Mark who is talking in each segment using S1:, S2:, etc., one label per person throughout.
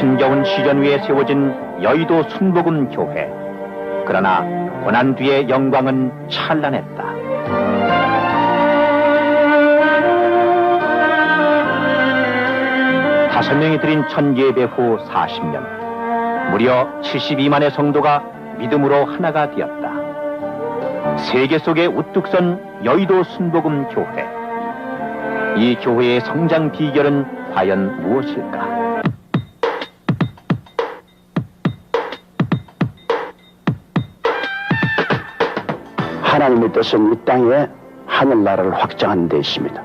S1: 신겨운 시련 위에 세워진 여의도 순복음 교회. 그러나 고난 뒤의 영광은 찬란했다. 다섯 명이 드린 첫 예배 후 40년, 무려 72만의 성도가 믿음으로 하나가 되었다. 세계 속에 우뚝 선 여의도 순복음 교회. 이 교회의 성장 비결은 과연 무엇일까?
S2: 하나님의 뜻은 이 땅에 하늘나라를 확장하는 데 있습니다.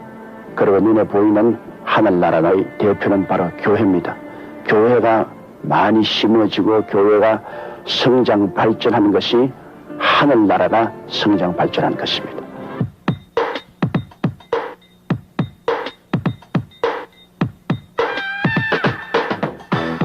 S2: 그리고 눈에 보이는 하늘나라의 대표는 바로 교회입니다. 교회가 많이 심어지고 교회가 성장 발전하는 것이 하늘나라가 성장 발전하는 것입니다.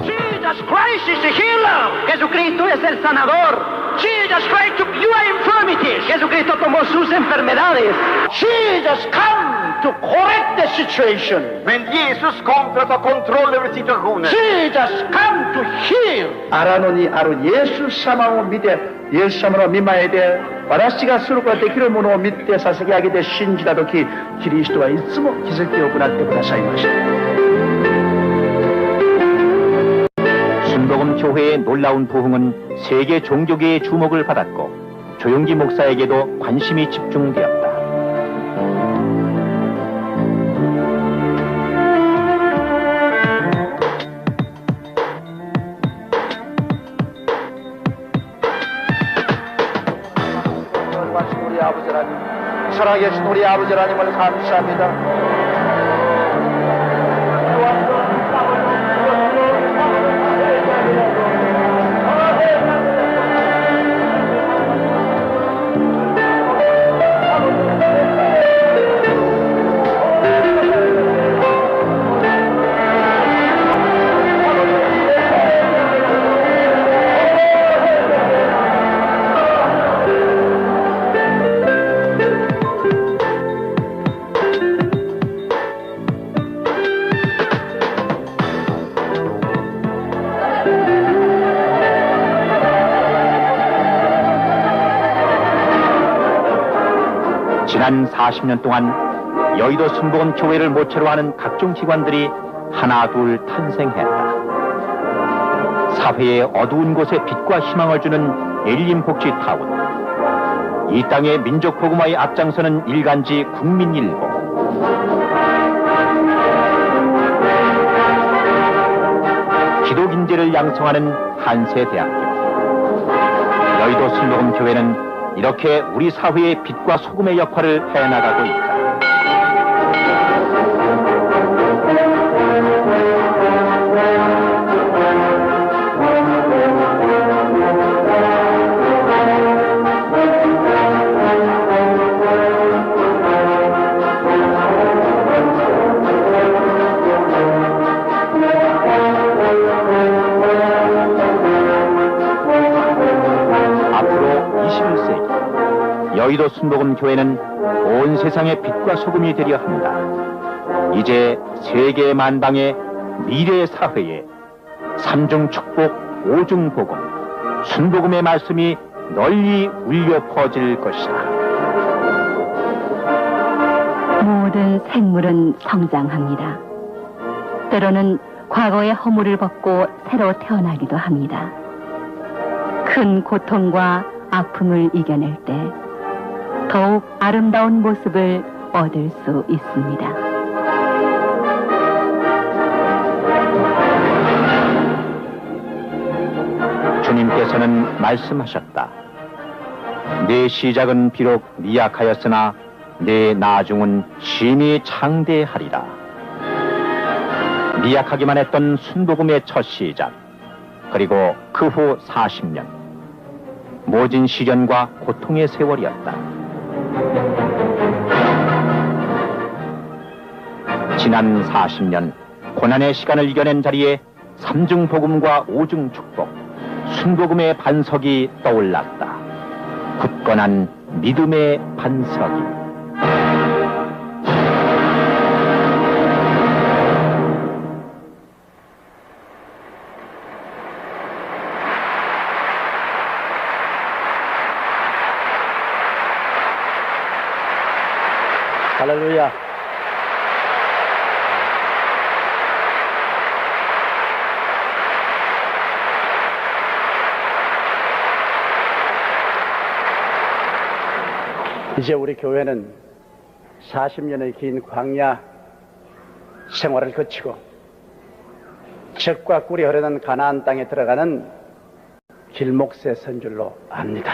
S3: Jesus Christ is the healer. Jesucristo es el sanador. Jesus Christ took your infirmities. Jesucristo tomó sus enfermedades. Jesus come to correct the situation.
S4: Men Jesus kom för att ta kontroll över situationen.
S3: Jesus come to heal.
S5: 알아노니 아루 예수 사마오 믿에 예수 사마로 믿마에 대 와라시가 수록과 되기를 모노 믿대 사세게 하게 되 신지라도 기 그리스도와 있으모 기슬되어 보날 때 보다사이마시.
S1: 순복음 교회의 놀라운 부흥은 세계 종교계의 주목을 받았고 조용기 목사에게도 관심이 집중되었다.
S5: 우리 아버지 하나님, 살아계신 우리 아버지 하나님을 감사합니다.
S1: 지난 40년 동안 여의도 순복음 교회를 모체로 하는 각종 기관들이 하나 둘 탄생했다. 사회의 어두운 곳에 빛과 희망을 주는 엘림복지타운. 이 땅의 민족 복음화의 앞장서는 일간지 국민일보. 기독인재를 양성하는 한세대학교. 여의도 순복음 교회는 이렇게 우리 사회의 빛과 소금의 역할을 해나가고 있다. 여의도 순복음 교회는 온 세상의 빛과 소금이 되려 합니다. 이제 세계 만방의 미래 사회에 삼중 축복, 오중 복음, 순복음의 말씀이 널리 울려 퍼질 것이다.
S6: 모든 생물은 성장합니다. 때로는 과거의 허물을 벗고 새로 태어나기도 합니다. 큰 고통과 아픔을 이겨낼 때 더욱 아름다운 모습을 얻을 수 있습니다.
S1: 주님께서는 말씀하셨다. 내 시작은 비록 미약하였으나 내 나중은 심히 창대하리라. 미약하기만 했던 순복음의 첫 시작, 그리고 그 후 40년, 모진 시련과 고통의 세월이었다. 지난 40년 고난의 시간을 이겨낸 자리에 삼중 복음과 오중 축복, 순복음의 반석이 떠올랐다. 굳건한 믿음의 반석이.
S5: 할렐루야. 이제 우리 교회는 40년의 긴 광야 생활을 거치고 젖과 꿀이 흐르는 가나안 땅에 들어가는 길목새 선 줄로 압니다.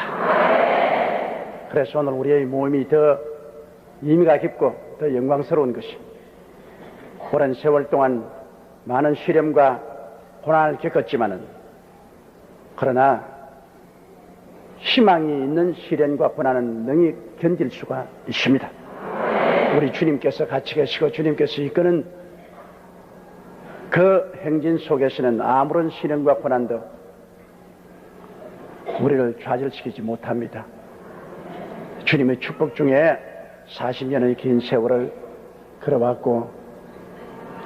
S5: 그래서 오늘 우리의 모임이 더 의미가 깊고 더 영광스러운 것입니다. 오랜 세월 동안 많은 시련과 고난을 겪었지만은 그러나 희망이 있는 시련과 고난은 능히 견딜 수가 있습니다. 우리 주님께서 같이 계시고 주님께서 이끄는 그 행진 속에서는 아무런 시련과 고난도 우리를 좌절시키지 못합니다. 주님의 축복 중에 40년의 긴 세월을 걸어왔고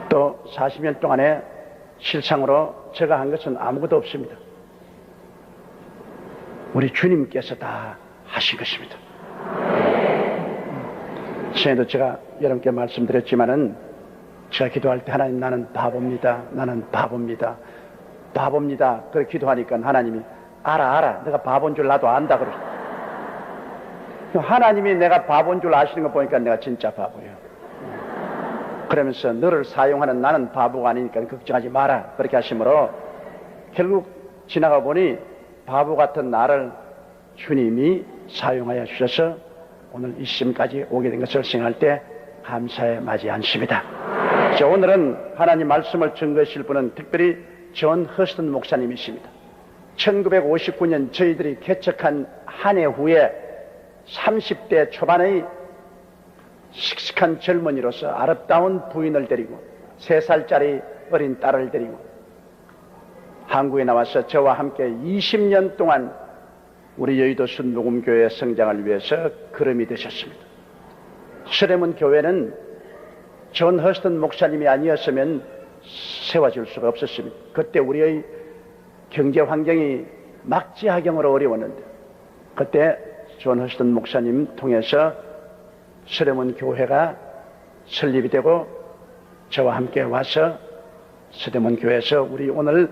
S5: 또 40년 동안에 실상으로 제가 한 것은 아무것도 없습니다. 우리 주님께서 다 하신 것입니다. 전에도 제가 여러분께 말씀드렸지만은 제가 기도할 때 하나님 나는 바보입니다. 나는 바보입니다. 바보입니다. 그렇게 기도하니까 하나님이 알아 내가 바보인 줄 나도 안다 그러죠. 하나님이 내가 바보인 줄 아시는 거 보니까 내가 진짜 바보예요. 그러면서 너를 사용하는 나는 바보가 아니니까 걱정하지 마라 그렇게 하시므로 결국 지나가 보니 바보 같은 나를 주님이 사용하여 주셔서 오늘 이 시점까지 오게 된 것을 생각할 때 감사에 마지 않습니다. 자, 오늘은 하나님 말씀을 증거하실 분은 특별히 존 허스턴 목사님이십니다. 1959년 저희들이 개척한 한 해 후에 30대 초반의 씩씩한 젊은이로서 아름다운 부인을 데리고 3살짜리 어린 딸을 데리고 한국에 나와서 저와 함께 20년 동안 우리 여의도 순복음교회 성장을 위해서 걸음이 되셨습니다. 서래문 교회는 존 허스턴 목사님이 아니었으면 세워질 수가 없었습니다. 그때 우리의 경제 환경이 막지하경으로 어려웠는데 그때 존 허스턴 목사님 통해서 서래문 교회가 설립이 되고 저와 함께 와서 서래문 교회에서 우리 오늘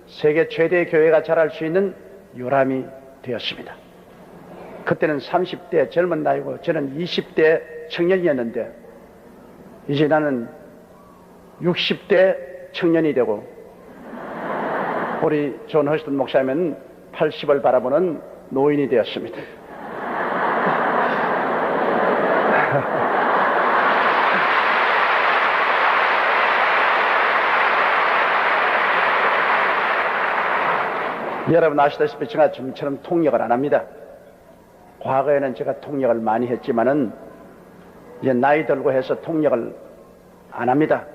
S5: 세계 최대의 교회가 자랄 수 있는 요람이 되었습니다. 그때는 30대 젊은 나이고 저는 20대 청년이었는데 이제 나는 60대 청년이 되고 우리 존 허스턴 목사님은 80을 바라보는 노인이 되었습니다. 여러분 아시다시피 제가 좀처럼 통역을 안 합니다. 과거에는 제가 통역을 많이 했지만은 이제 나이 들고 해서 통역을 안 합니다.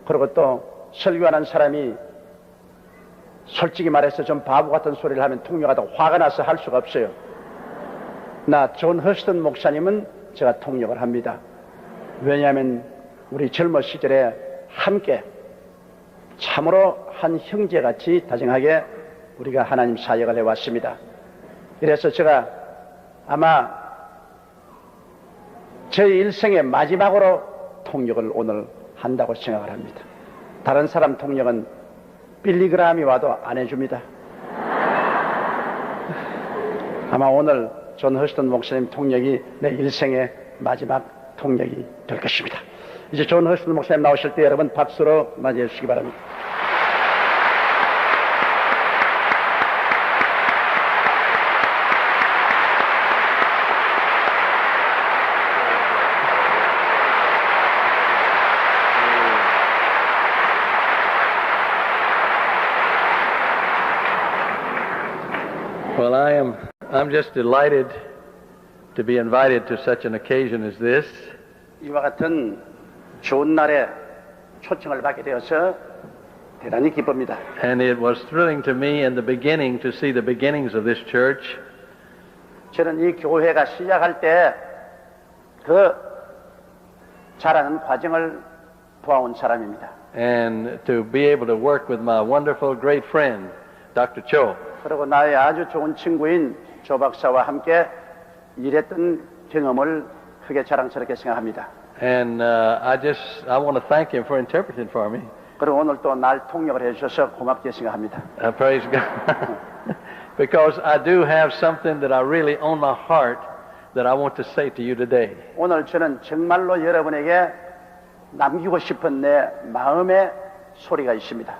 S5: 그리고 또 설교하는 사람이 솔직히 말해서 좀 바보 같은 소리를 하면 통역하다가 화가 나서 할 수가 없어요. 나 존 허스턴 목사님은 제가 통역을 합니다. 왜냐하면 우리 젊은 시절에 함께 참으로 한 형제같이 다정하게 우리가 하나님 사역을 해왔습니다. 이래서 제가 아마 제 일생의 마지막으로 통역을 오늘 한다고 생각을 합니다. 다른 사람 통역은 빌리그람이 와도 안 해줍니다. 아마 오늘 존 허스턴 목사님 통역이 내 일생의 마지막 통역이 될 것입니다. 이제 존 허스턴 목사님 나오실 때 여러분 박수로 맞이해 주시기 바랍니다.
S7: Well, I'm just delighted to be invited to such an occasion as this.
S5: 이와 같은 좋은 날에 초청을 받게 되어서 대단히 기쁩니다.
S7: And it was thrilling to me in the beginning to see the beginnings of this church.
S5: 저는 이 교회가 시작할 때 그 자라는 과정을 보아온 사람입니다.
S7: And to be able to work with my wonderful great friend, Dr. Cho.
S5: 그리고 나의 아주 좋은 친구인 조 박사와 함께 일했던 경험을 크게 자랑스럽게 생각합니다.
S7: And I want to thank him for interpreting for me.
S5: 그리고 오늘 또 날 통역을 해주셔서 고맙게 생각합니다.
S7: Praise God. Because I do have something that I really on my heart that I want to say to you today.
S5: 오늘 저는 정말로 여러분에게 남기고 싶은 내 마음의 소리가 있습니다.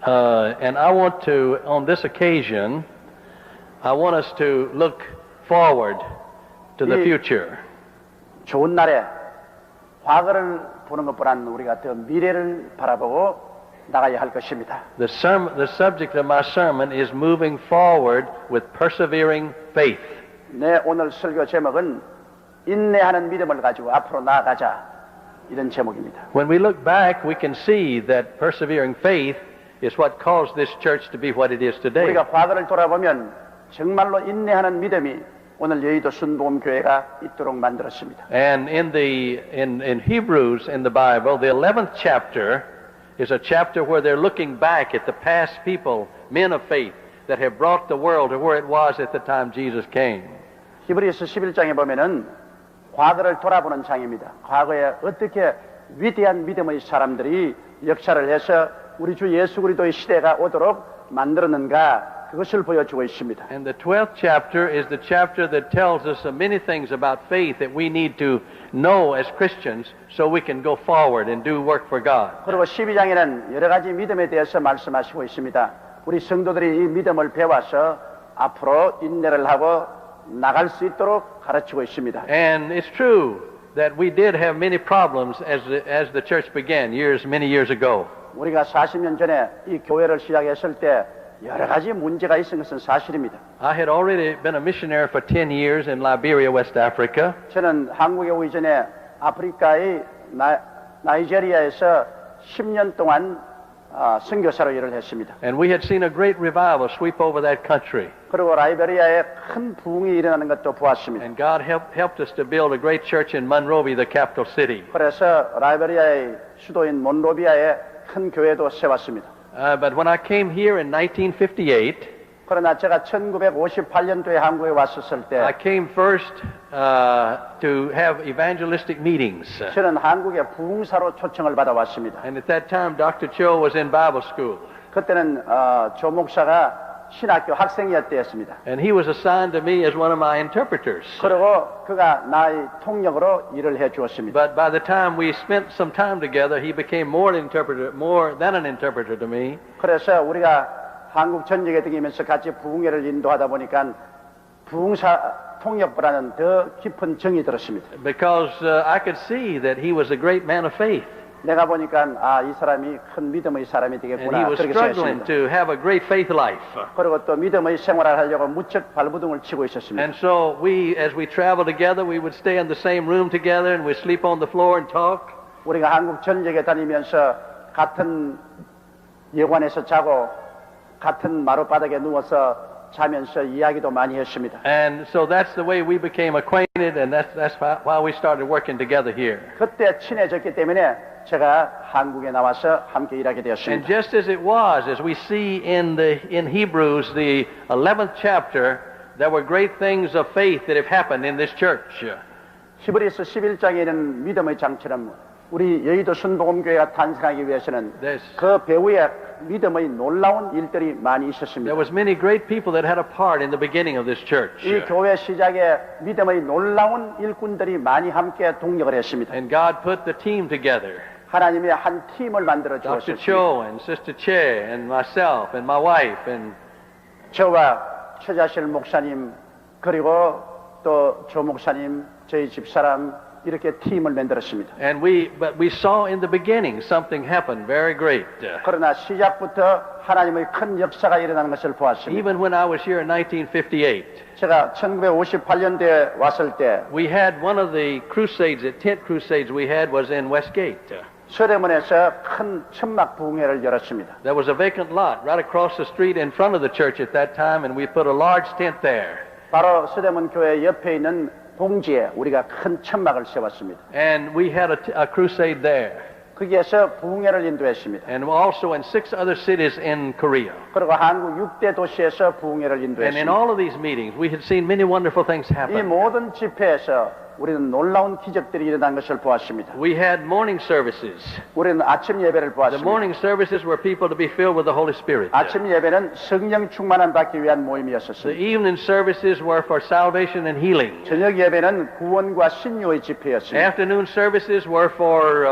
S7: And I want to, on this occasion, I want us to look forward to the future.
S5: 좋은 날에 과거를 보는 것보다는 우리가 더 미래를 바라보고 나가야 할 것입니다.
S7: The subject of my sermon is moving forward with persevering faith.
S5: 내 오늘 설교 제목은 인내하는 믿음을 가지고 앞으로 나아가자 이런 제목입니다.
S7: When we look back, we can see that persevering faith is what caused this church to be what it is today.
S5: 우리가 과거를 돌아보면 정말로 인내하는 믿음이 오늘 여의도 순복음교회가 있도록 만들었습니다.
S7: And in Hebrews in the Bible, the 11th chapter is a chapter where they're looking back at the past people, men of faith, that have brought the world to where it was at the time Jesus came.
S5: 히브리서 11장에 보면은 과거를 돌아보는 장입니다. 과거에 어떻게 위대한 믿음의 사람들이 역사를 해서 우리 주 예수 그리스도의 시대가 오도록 만들었는가 그것을 보여주고 있습니다.
S7: And the 12th chapter is the chapter that tells us many things about faith that we need to know as Christians so we can go forward and do work for God.
S5: 그리고 12장에는 여러 가지 믿음에 대해서 말씀하시고 있습니다. 우리 성도들이 이 믿음을 배워서 앞으로 인내를 하고 나갈 수 있도록 가르치고 있습니다.
S7: And it's true that we did have many problems as the church began many years ago.
S5: 우리가 40년 전에 이 교회를 시작했을 때 여러 가지 문제가 있은 것은 사실입니다.
S7: I had already been a missionary for 10 years in Liberia, West Africa.
S5: 저는 한국에 오기 전에 아프리카의 나이지리아에서 10년 동안 선교사로 일을 했습니다.
S7: And we had seen a great revival sweep over that country.
S5: 그리고 라이베리아에 큰 부흥이 일어나는 것도 보았습니다.
S7: And God helped us to build a great church in Monrovia, the capital city.
S5: 그래서 라이베리아의 수도인 몬로비아에 큰 교회도 세웠습니다.
S7: But when I came here in 1958,
S5: 그러나 제가 1958년도에 한국에 왔었을 때
S7: I came first to have evangelistic meetings.
S5: 저는 한국에 부흥사로 초청을 받아왔습니다.
S7: And at that time, Dr. Cho was in Bible school.
S5: 그때는 조 목사가 신학교 학생이었대였습니다.
S7: And he was assigned to me as one of my interpreters.
S5: 그리고 그가 나의 통역으로 일을 해주었습니다.
S7: But by the time we spent some time together, he became more than an interpreter to me.
S5: 그래서 우리가 한국 전역에 다니면서 같이 부흥회를 인도하다 보니까 부흥사 통역보다는 더 깊은 정이 들었습니다.
S7: Because I could see that he was a great man of faith.
S5: 내가 보니까 이 사람이 큰 믿음의 사람이
S7: And he
S5: 되겠구나
S7: was
S5: 그렇게
S7: struggling
S5: 생각했습니다.
S7: to have a great faith life.
S5: 그리고 또 믿음의 생활을 하려고 무척 발버둥을 치고 있었습니다.
S7: And so as we traveled together, we would stay in the same room together and we'd sleep on the floor and talk.
S5: 우리가 한국 전역에 다니면서 같은 여관에서 자고 같은 마룻바닥에 누워서 자면서 이야기도 많이 했습니다.
S7: And so that's the way we became acquainted, and that's why we started working together here.
S5: 그때 친해졌기 때문에 제가 한국에 나와서 함께 일하게
S7: And
S5: 되었습니다.
S7: just as it was, as we see in Hebrews, the 11th chapter, there were great things of faith that have happened in this church.
S5: 히브리서 11장에는 믿음의 장처럼 우리 여의도 순복음교회가 탄생하기 위해서는 그 배후에 믿음의 놀라운 일들이 많이 있었습니다.
S7: There was many great people that had a part in the beginning of this church.
S5: 이 교회 시작에 믿음의 놀라운 일꾼들이 많이 함께 동력을 했습니다.
S7: And God put the team together.
S5: 하나님이 한 팀을 만들어
S7: Dr.
S5: 주었습니다.
S7: Cho and Sister Che and myself and my wife and
S5: 저와 최자실 목사님 그리고 또 조 목사님 저희 집사람 이렇게 팀을 만들었습니다.
S7: but we saw in the beginning something happen very great.
S5: 그러나 시작부터 하나님의 큰 역사가 일어나는 것을 보았습니다.
S7: Even when I was here in 1958,
S5: 제가 1958년도에 왔을 때
S7: we had one of the crusades, the tent crusades we had was in Westgate.
S5: 서대문에서 큰 천막 부흥회를 열었습니다.
S7: There was a vacant lot right across the street in front of the church at that time, and we put a large tent there.
S5: 바로 서대문 교회 옆에 있는 봉지에 우리가 큰 천막을 세웠습니다.
S7: And we had a crusade there.
S5: 거기에서 부흥회를 인도했습니다.
S7: And also in 6 other cities in Korea.
S5: 그리고 한국 6대 도시에서 부흥회를
S7: And in
S5: 인도했습니다.
S7: all of these meetings, we had seen many wonderful things
S5: 이
S7: happen.
S5: 모든 집회에서 우리는 놀라운 기적들이 일어난 것을 보았습니다.
S7: We had morning services.
S5: 우리는 아침 예배를
S7: The
S5: 보았습니다.
S7: morning services were people to be filled with the Holy Spirit.
S5: 아침 예배는 성령 충만함 받기 위한
S7: The
S5: 모임이었습니다.
S7: evening services were for salvation and healing.
S5: 저녁 예배는 구원과 신유의 집회였습니다.
S7: Afternoon services were for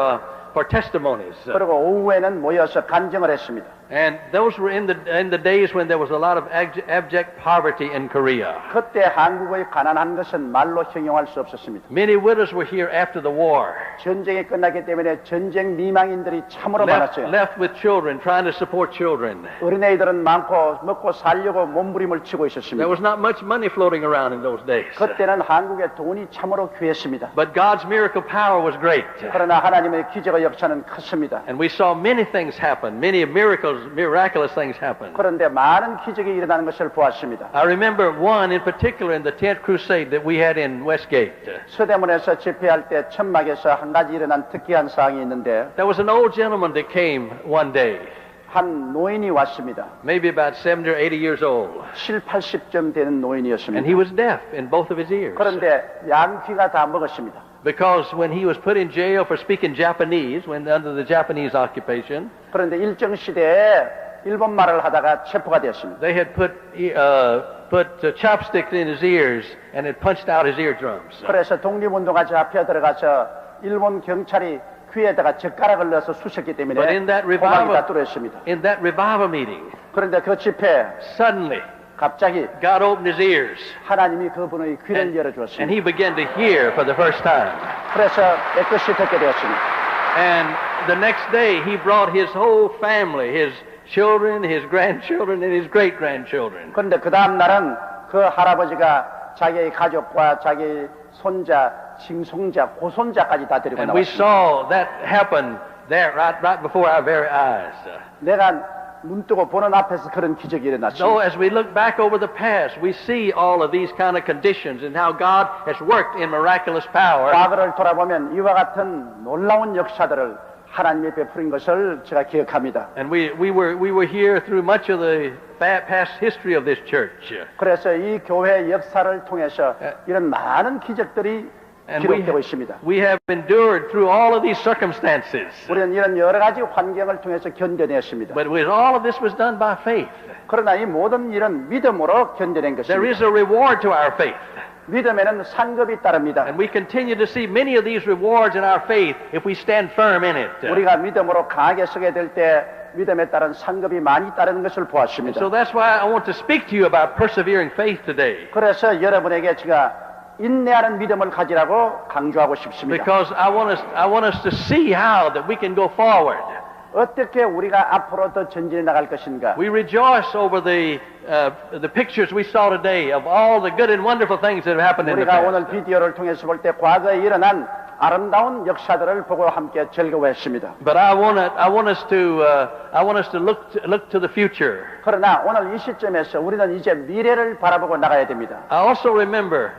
S7: testimonies.
S5: 그리고 오후에는 모여서 간증을 했습니다.
S7: And those were in the days when there was a lot of abject poverty in Korea.
S5: 그때 한국의 가난한 것은 말로 형용할 수 없었습니다.
S7: Many widows were here after the war,
S5: 전쟁이 끝났기 때문에 전쟁 미망인들이 참으로 많았어요.
S7: left with children, trying to support children.
S5: 어린애들은 많고 먹고 살려고 몸부림을 치고
S7: There
S5: 있었습니다.
S7: was not much money floating around in those days.
S5: 그때는 한국에 돈이 참으로 귀했습니다.
S7: But God's miracle power was great.
S5: 그러나 하나님의 기적의 역사는 컸습니다.
S7: And we saw many things happen, many miraculous things happen.
S5: 그런데 많은 기적이 일어나는 것을 보았습니다.
S7: I remember one in particular in the 10th crusade that we had in Westgate.
S5: 서대문에서 집회할 때 천막에서 한 가지 일어난 특이한 사항이 있는데
S7: There was an old gentleman that came one day,
S5: 한 노인이 왔습니다.
S7: maybe about 70 or 80 years old.
S5: 7, 80점 되는
S7: And
S5: 노인이었습니다.
S7: he was deaf in both of his ears.
S5: 그런데 양귀가 다 먹었습니다.
S7: Because when he was put in jail for speaking Japanese, when under the Japanese occupation,
S5: 그런데 일정 시대에 일본말을 하다가 체포가 되었습니다.
S7: they had put chopsticks in his ears and had punched out his eardrums.
S5: 그래서 독립운동가 잡혀 들어가서 일본 경찰이 귀에다가 젓가락을 넣어서 쑤셨기 때문에
S7: But in that
S5: 고막이 다
S7: revival,
S5: 뚫렸습니다.
S7: in that revival meeting,
S5: 그런데 그 집회
S7: suddenly
S5: 갑자기
S7: God opened his ears
S5: 하나님이 그분의 귀를
S7: and
S5: 열어주었습니다.
S7: he began to hear for the first time.
S5: 그래서 깨끗이 듣게 되었습니다.
S7: And the next day he brought his whole family, his children, his grandchildren, and his great-grandchildren.
S5: 그런데 그 다음 날은 그 할아버지가 자기의 가족과 자기 손자, 징송자, 고손자까지 다 데리고
S7: And we
S5: 나왔습니다.
S7: saw that happen there right before our very eyes.
S5: 내가 눈 뜨고 보는 앞에서 그런 기적이
S7: So
S5: 일어났습니다.
S7: as we look back over the past, we see all of these kind of conditions and how God has worked in miraculous power.
S5: 과거를 돌아보면 이와 같은 놀라운 역사들을 하나님이 베푸린 것을 제가 기억합니다.
S7: And we were here through much of the past history of this church.
S5: 그래서 이 교회 역사를 통해서 이런 많은 기적들이
S7: And
S5: 기록되고 있습니다.
S7: we have endured through all of these circumstances.
S5: 우리는 이런 여러 가지 환경을 통해서 견뎌냈습니다.
S7: But all of this was done by faith.
S5: 그러나 이 모든 일은 믿음으로 견뎌낸
S7: There
S5: 것입니다.
S7: is a reward to our faith.
S5: 믿음에는 상급이 따릅니다.
S7: And we continue to see many of these rewards in our faith if we stand firm in it.
S5: 우리가 믿음으로 강하게 서게 될 때 믿음에 따른 상급이 많이 따르는 것을 보았습니다.
S7: So that's why I want to speak to you about persevering faith today.
S5: 그래서 여러분에게 제가 인내하는 믿음을 가지라고 강조하고 싶습니다.
S7: Because I want us to see how that we can go forward.
S5: 어떻게 우리가 앞으로 더 전진해 나갈 것인가?
S7: We rejoice over the pictures we saw today of all the good and wonderful things that have happened in the
S5: 우리가 오늘
S7: past.
S5: 비디오를 통해서 볼 때 과거에 일어난 아름다운 역사들을 보고 함께 즐거워했습니다.
S7: But I want us to look to the future.
S5: 그러나 오늘 이 시점에서 우리는 이제 미래를 바라보고 나가야 됩니다.
S7: I also remember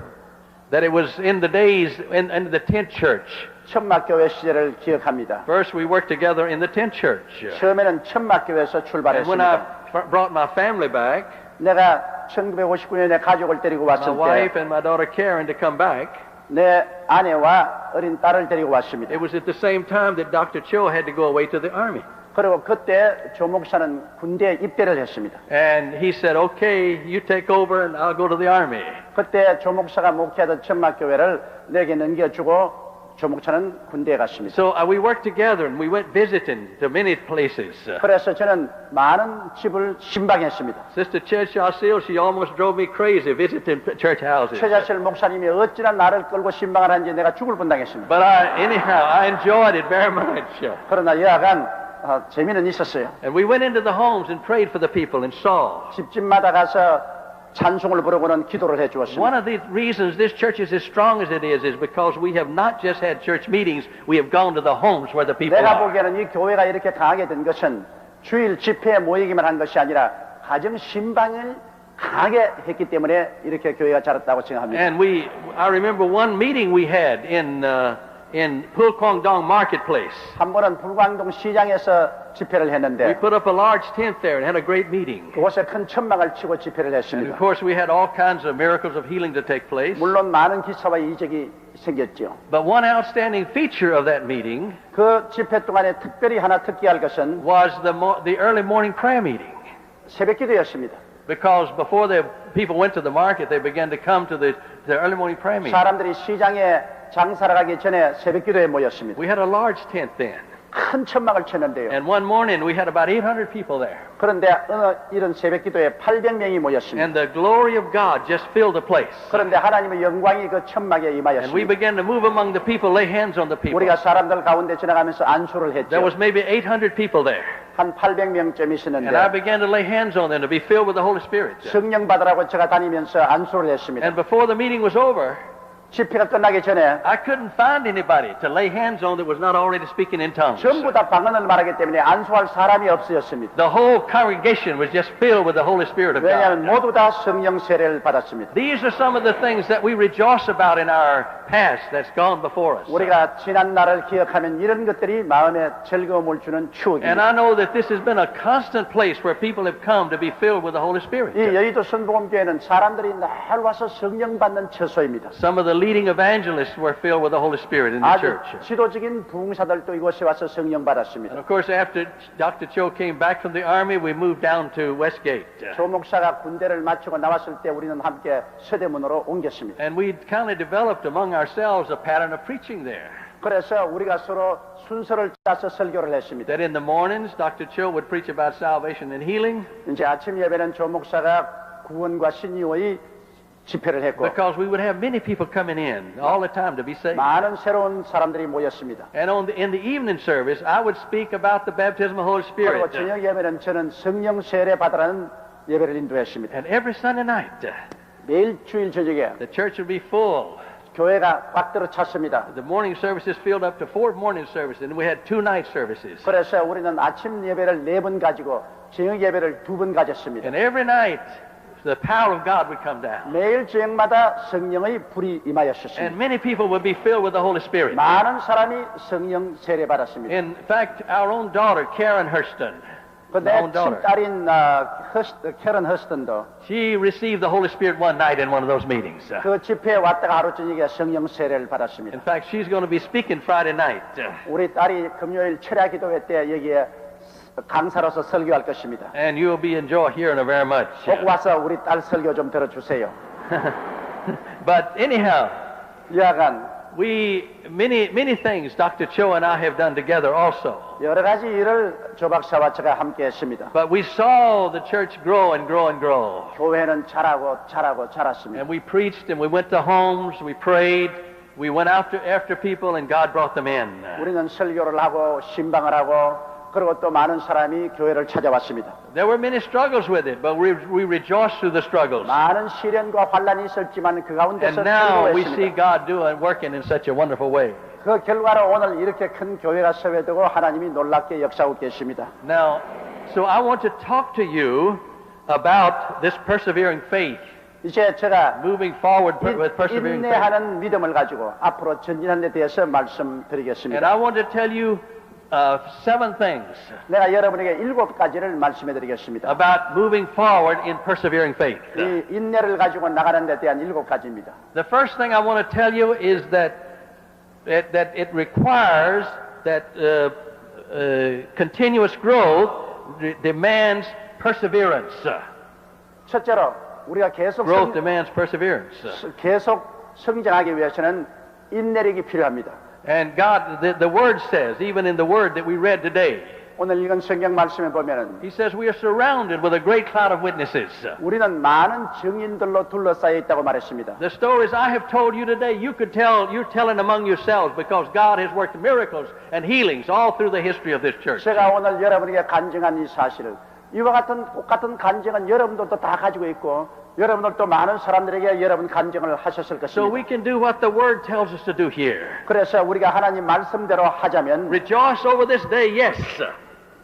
S7: that it was in the days in the tent church.
S5: 천막교회 시절을 기억합니다.
S7: First, we worked together in the tent church.
S5: 처음에는 천막교회에서
S7: And when I
S5: 출발했습니다.
S7: brought my family back,
S5: 내가 1959년에 가족을 데리고
S7: my
S5: 왔을
S7: wife
S5: 때
S7: and my daughter Karen to come back,
S5: 내 아내와 어린 딸을 데리고 왔습니다.
S7: it was at the same time that Dr. Cho had to go away to the army.
S5: 그리고 그때 조 목사는 군대에 입대를 했습니다.
S7: And he said, okay, you take over and I'll go to the army.
S5: 그때 조 목사가 목회하던 천막교회를 내게 넘겨주고 조 목사는 군대에 갔습니다.
S7: So we worked together and we went visiting to many places.
S5: 그래서 저는 많은 집을 신방했습니다.
S7: Sister Ched Shasil, she almost drove me crazy visiting church houses.
S5: 최자철 목사님이 어찌나 나를 끌고 신방을 하는지 내가 죽을 뻔당했습니다.
S7: But I enjoyed it very much.
S5: 그러나 여하간 재미는 있었어요.
S7: And we went into the homes and prayed for the people and saw.
S5: 집집마다 가서 찬송을 부르고는 기도를 해 주었습니다.
S7: One of the reasons this church is as strong as it is because we have not just had church meetings, we have gone to the homes where the people
S5: 내가
S7: are.
S5: 보기에는 이 교회가 이렇게 강하게 된 것은 주일 집회에 모이기만 한 것이 아니라 가정 신방을 강하게 했기 때문에 이렇게 교회가 자랐다고 생각합니다.
S7: And I remember one meeting we had in Pulkwangdong Marketplace.
S5: 한 번은 불광동 시장에서 집회를
S7: We
S5: 했는데
S7: put up a large tent there and had a great meeting.
S5: 그곳에 큰 천막을 치고 집회를
S7: And
S5: 했습니다.
S7: of course, we had all kinds of miracles of healing to take place.
S5: 물론 많은 기사와 이적이 생겼죠.
S7: But one outstanding feature of that meeting
S5: 그 집회 동안에 특별히 하나 특기할 것은
S7: was the early morning prayer meeting.
S5: 새벽기도였습니다.
S7: Because before the people went to the market, they began to come to the early morning prayer meeting.
S5: 사람들이 시장에 장사를 하기 전에 새벽기도에 모였습니다.
S7: We had a large tent then.
S5: 큰 천막을 쳤는데요.
S7: And one morning, we had about 800 people there.
S5: 그런데 어느 이런 새벽기도에 800명이 모였습니다.
S7: And the glory of God just filled the place.
S5: 그런데 하나님의 영광이 그 천막에
S7: And we
S5: 임하였습니다.
S7: began to move among the people, lay hands on the people.
S5: 우리가 사람들 가운데 지나가면서 안수를
S7: There
S5: 했죠.
S7: was maybe 800 people there.
S5: 한 800명쯤
S7: And I
S5: 있었는데
S7: began to lay hands on them to be filled with the Holy Spirit.
S5: 성령 받으라고 제가 다니면서 안수를 했습니다.
S7: And before the meeting was over,
S5: 집회가 끝나기 전에
S7: I couldn't find anybody to lay hands on that was not already speaking in tongues.
S5: 전부 다 방언을 말하기 때문에 안수할 사람이 없어졌습니다.
S7: The whole congregation was just filled with the Holy Spirit of
S5: 왜냐하면
S7: God.
S5: 모두 다 성령 세례를 받았습니다.
S7: These are some of the things that we rejoice about in our past that's gone before us.
S5: 우리가 지난 날을 기억하면 이런 것들이 마음에 즐거움을 주는
S7: And
S5: 추억입니다.
S7: I know that this has been a constant place where people have come to be filled with the Holy Spirit.
S5: 이 여의도 선복음교회는 사람들이 늘 와서 성령 받는 처소입니다.
S7: Some of the leading evangelists were filled with the Holy Spirit in the
S5: 아주
S7: church.
S5: 지도적인 부흥사들도 이곳에 와서 성령
S7: And
S5: 받았습니다.
S7: of course, after Dr. Cho came back from the army, we moved down to Westgate.
S5: 조 목사가 군대를 마치고 나왔을 때 우리는 함께 서대문으로 옮겼습니다.
S7: And we kind of developed among ourselves a pattern of preaching there.
S5: 그래서 우리가 서로 순서를 짜서 설교를 했습니다.
S7: That in the mornings, Dr. Cho would preach about salvation and healing
S5: 이제 아침 예배는 조 목사가 구원과 신유의 집회를 했고
S7: because we would have many people coming in all the time to be saved.
S5: 많은 새로운 사람들이 모였습니다.
S7: And in the evening service, I would speak about the baptism of the Holy
S5: 그리고
S7: Spirit.
S5: 저녁 예배는 저는 성령 세례 받으라는 예배를 인도했습니다.
S7: And every Sunday night,
S5: 매일 주일 저녁에
S7: the church would be full.
S5: 교회가 꽉 들어 찼습니다.
S7: The morning services filled up to 4 morning services, and we had 2 night services.
S5: 그래서 우리는 아침 예배를 4번 가지고 저녁 예배를 2번 가졌습니다.
S7: And every night, the power of God would come down.
S5: 매일 저녁마다 성령의 불이 임하였습니다.
S7: And many people would be filled with the Holy Spirit.
S5: 많은 사람이 성령 세례 받았습니다.
S7: In fact, our own daughter, Karen Hurston, my
S5: 내
S7: own daughter,
S5: 친딸인 캐런 허스턴도
S7: she received the Holy Spirit one night in one of those meetings.
S5: 그 집회에 왔다가 하루 저녁에 성령 세례를 받았습니다.
S7: In fact, she's going to be speaking Friday night.
S5: 우리 딸이 금요일 철야 기도회 때 여기에 강사로서 설교할 것입니다.
S7: And you'll be enjoy hearing her very much.
S5: 꼭 와서 우리 딸 설교 좀 들어주세요.
S7: But anyhow,
S5: 여하간
S7: many things Dr. Cho and I have done together also.
S5: 여러 가지 일을 조 박사와 제가 함께 했습니다.
S7: But we saw the church grow and grow and grow.
S5: 교회는 자라고 자랐습니다.
S7: And we preached and we went to homes, we prayed, we went after people and God brought them in.
S5: 우리는 설교를 하고 신방을 하고 그리고 또 많은 사람이 교회를 찾아왔습니다.
S7: There were many struggles with it, but we rejoiced through the struggles.
S5: 많은 시련과 환란이 있었지만 그 가운데서
S7: And now we see
S5: 즐거워했습니다.
S7: God doing working in such a wonderful way.
S5: 그 결과로 오늘 이렇게 큰 교회가 세워되고 하나님이 놀랍게 역사하고 계십니다.
S7: Now, so I want to talk to you about this persevering faith,
S5: 이제 제가
S7: moving forward with persevering faith.
S5: 인내하는 믿음을 가지고 앞으로 전진하는 데 대해서
S7: And
S5: 말씀드리겠습니다.
S7: I want to tell you 7 things
S5: 내가 여러분에게 7가지를 말씀해 드리겠습니다.
S7: about moving forward in persevering faith.
S5: 이 인내를 가지고 나가는 데 대한 7가지입니다.
S7: The first thing I want to tell you is that it requires that continuous growth demands perseverance.
S5: 첫째로 우리가 계속
S7: Growth demands perseverance.
S5: 계속 성장하기 위해서는 인내력이 필요합니다.
S7: And God, the Word says, even in the Word that we read today,
S5: 오늘 읽은 성경 말씀에 보면은
S7: He says we are surrounded with a great cloud of witnesses.
S5: 우리는 많은 증인들로 둘러싸여 있다고 말했습니다.
S7: The stories I have told you today, you're telling among yourselves because God has worked miracles and healings all through the history of this church.
S5: 제가 오늘 여러분에게 간증한 이 사실을 이와 같은 똑같은 간증은 여러분들도 다 가지고 있고 여러분들도 많은 사람들에게 여러분 간증을 하셨을
S7: So we
S5: 것입니다.
S7: can do what the Word tells us to do here.
S5: 그래서 우리가 하나님 말씀대로 하자면
S7: Rejoice over this day, yes.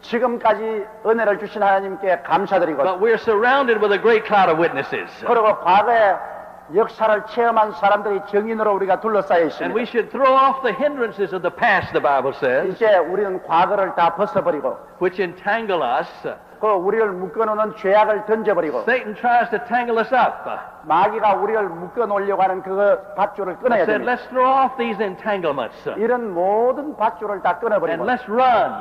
S5: 지금까지 은혜를 주신 하나님께 감사드리고
S7: But we're surrounded with a great cloud of witnesses.
S5: 그리고 과거에 역사를 체험한 사람들의 정인으로 우리가 둘러싸여
S7: And
S5: 있습니다.
S7: we should throw off the hindrances of the past, the Bible says,
S5: 이제 우리는 과거를 다 벗어버리고
S7: which entangle us.
S5: 그 우리를 묶어놓는 죄악을 던져버리고
S7: Satan tries to tangle us up.
S5: 마귀가 우리를 묶어놓으려고 하는 그 밧줄을 끊어야
S7: I said,
S5: 됩니다.
S7: let's throw off these entanglements
S5: 이런 모든 밧줄을 다
S7: and
S5: 끊어버리고
S7: let's run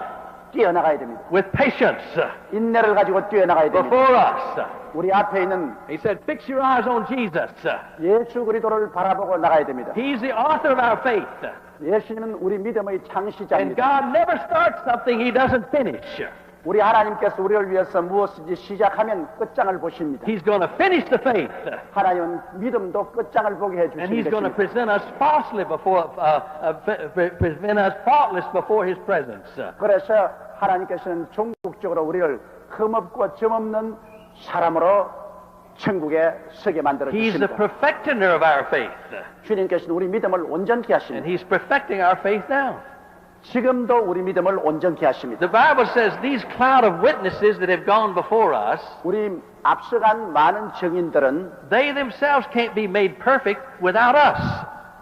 S5: 뛰어나가야 됩니다.
S7: with patience
S5: 인내를 가지고 뛰어나가야 됩니다.
S7: before us.
S5: 우리 앞에 있는
S7: He said, fix your eyes on Jesus.
S5: 예수 그리스도를 바라보고 나가야 됩니다.
S7: He's the author of our faith.
S5: 예수님은 우리 믿음의
S7: And
S5: 창시자입니다.
S7: God never starts something He doesn't finish.
S5: 우리 하나님께서 우리를 위해서 무엇인지 시작하면 끝장을 보십니다.
S7: He's going to finish the faith.
S5: 하나님은 믿음도 끝장을 보게
S7: And He's
S5: 해주시는
S7: going to
S5: 것입니다.
S7: present us present us faultless before His presence.
S5: 그래서 하나님께서는 종국적으로 우리를 흠없고 점없는 사람으로 천국에 서게 만들어
S7: He's the
S5: 주십니다.
S7: perfectioner of our faith.
S5: 주님께서는 우리 믿음을 온전케
S7: And
S5: 하십니다.
S7: He's perfecting our faith now.
S5: 지금도 우리 믿음을 온전케 하십니다.
S7: The Bible says these cloud of witnesses that have gone before us,
S5: 우리 앞서간 많은 증인들은
S7: they themselves can't be made perfect without us.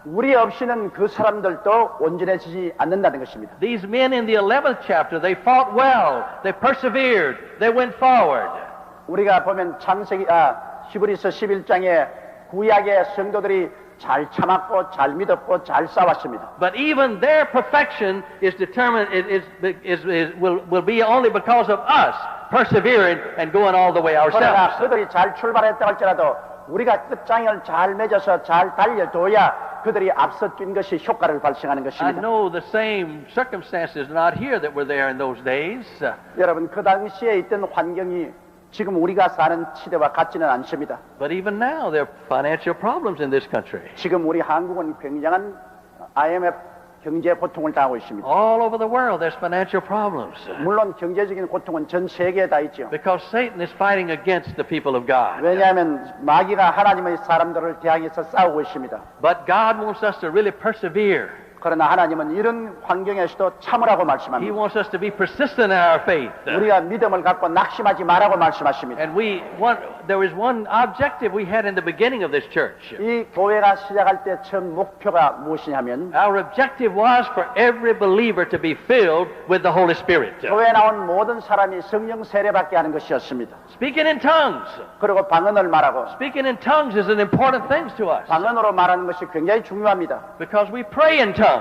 S5: 우리 없이는 그 사람들도 온전해지지 않는다는 것입니다.
S7: These men in the 11th chapter, they fought well, they persevered, they went forward.
S5: 우리가 보면 히브리서 11장에 구약의 성도들이 잘 참았고 잘 믿었고 잘 싸웠습니다.
S7: But even their perfection is determined, will be only because of us persevering and going all the way
S5: 그러나
S7: ourselves.
S5: 그들이 잘 출발했다 할지라도 우리가 끝장을 잘 맺어서 잘 달려둬야 그들이 앞서 뛴 것이 효과를 발생하는
S7: I
S5: 것입니다.
S7: know the same circumstances are not here that were there in those days.
S5: 여러분 그 당시에 있던 환경이 지금 우리가 사는 시대와 같지는 않습니다.
S7: But even now, there are financial problems in this country.
S5: 지금 우리 한국은 굉장한 IMF 경제 고통을 당하고 있습니다.
S7: All over the world, there's financial problems.
S5: 물론 경제적인 고통은 전 세계에 다 있죠.
S7: Because Satan is fighting against the people of God.
S5: 왜냐하면 마귀가 하나님의 사람들을 대항해서 싸우고 있습니다.
S7: But God wants us to really persevere.
S5: 그러나 하나님은 이런 환경에서도 참으라고
S7: He
S5: 말씀합니다.
S7: wants us to be persistent in our faith.
S5: 우리가 믿음을 갖고 낙심하지 말라고 말씀하십니다.
S7: And there was one objective we had in the beginning of this church.
S5: 이 교회가 시작할 때 첫 목표가 무엇이냐면
S7: Our objective was for every believer to be filled with the Holy Spirit.
S5: 교회에 나온 모든 사람이 성령 세례받게 하는 것이었습니다.
S7: Speaking in tongues.
S5: 그리고 방언을 말하고
S7: Speaking in tongues is an important thing to us.
S5: 방언으로 말하는 것이 굉장히 중요합니다.
S7: Because we pray in tongues.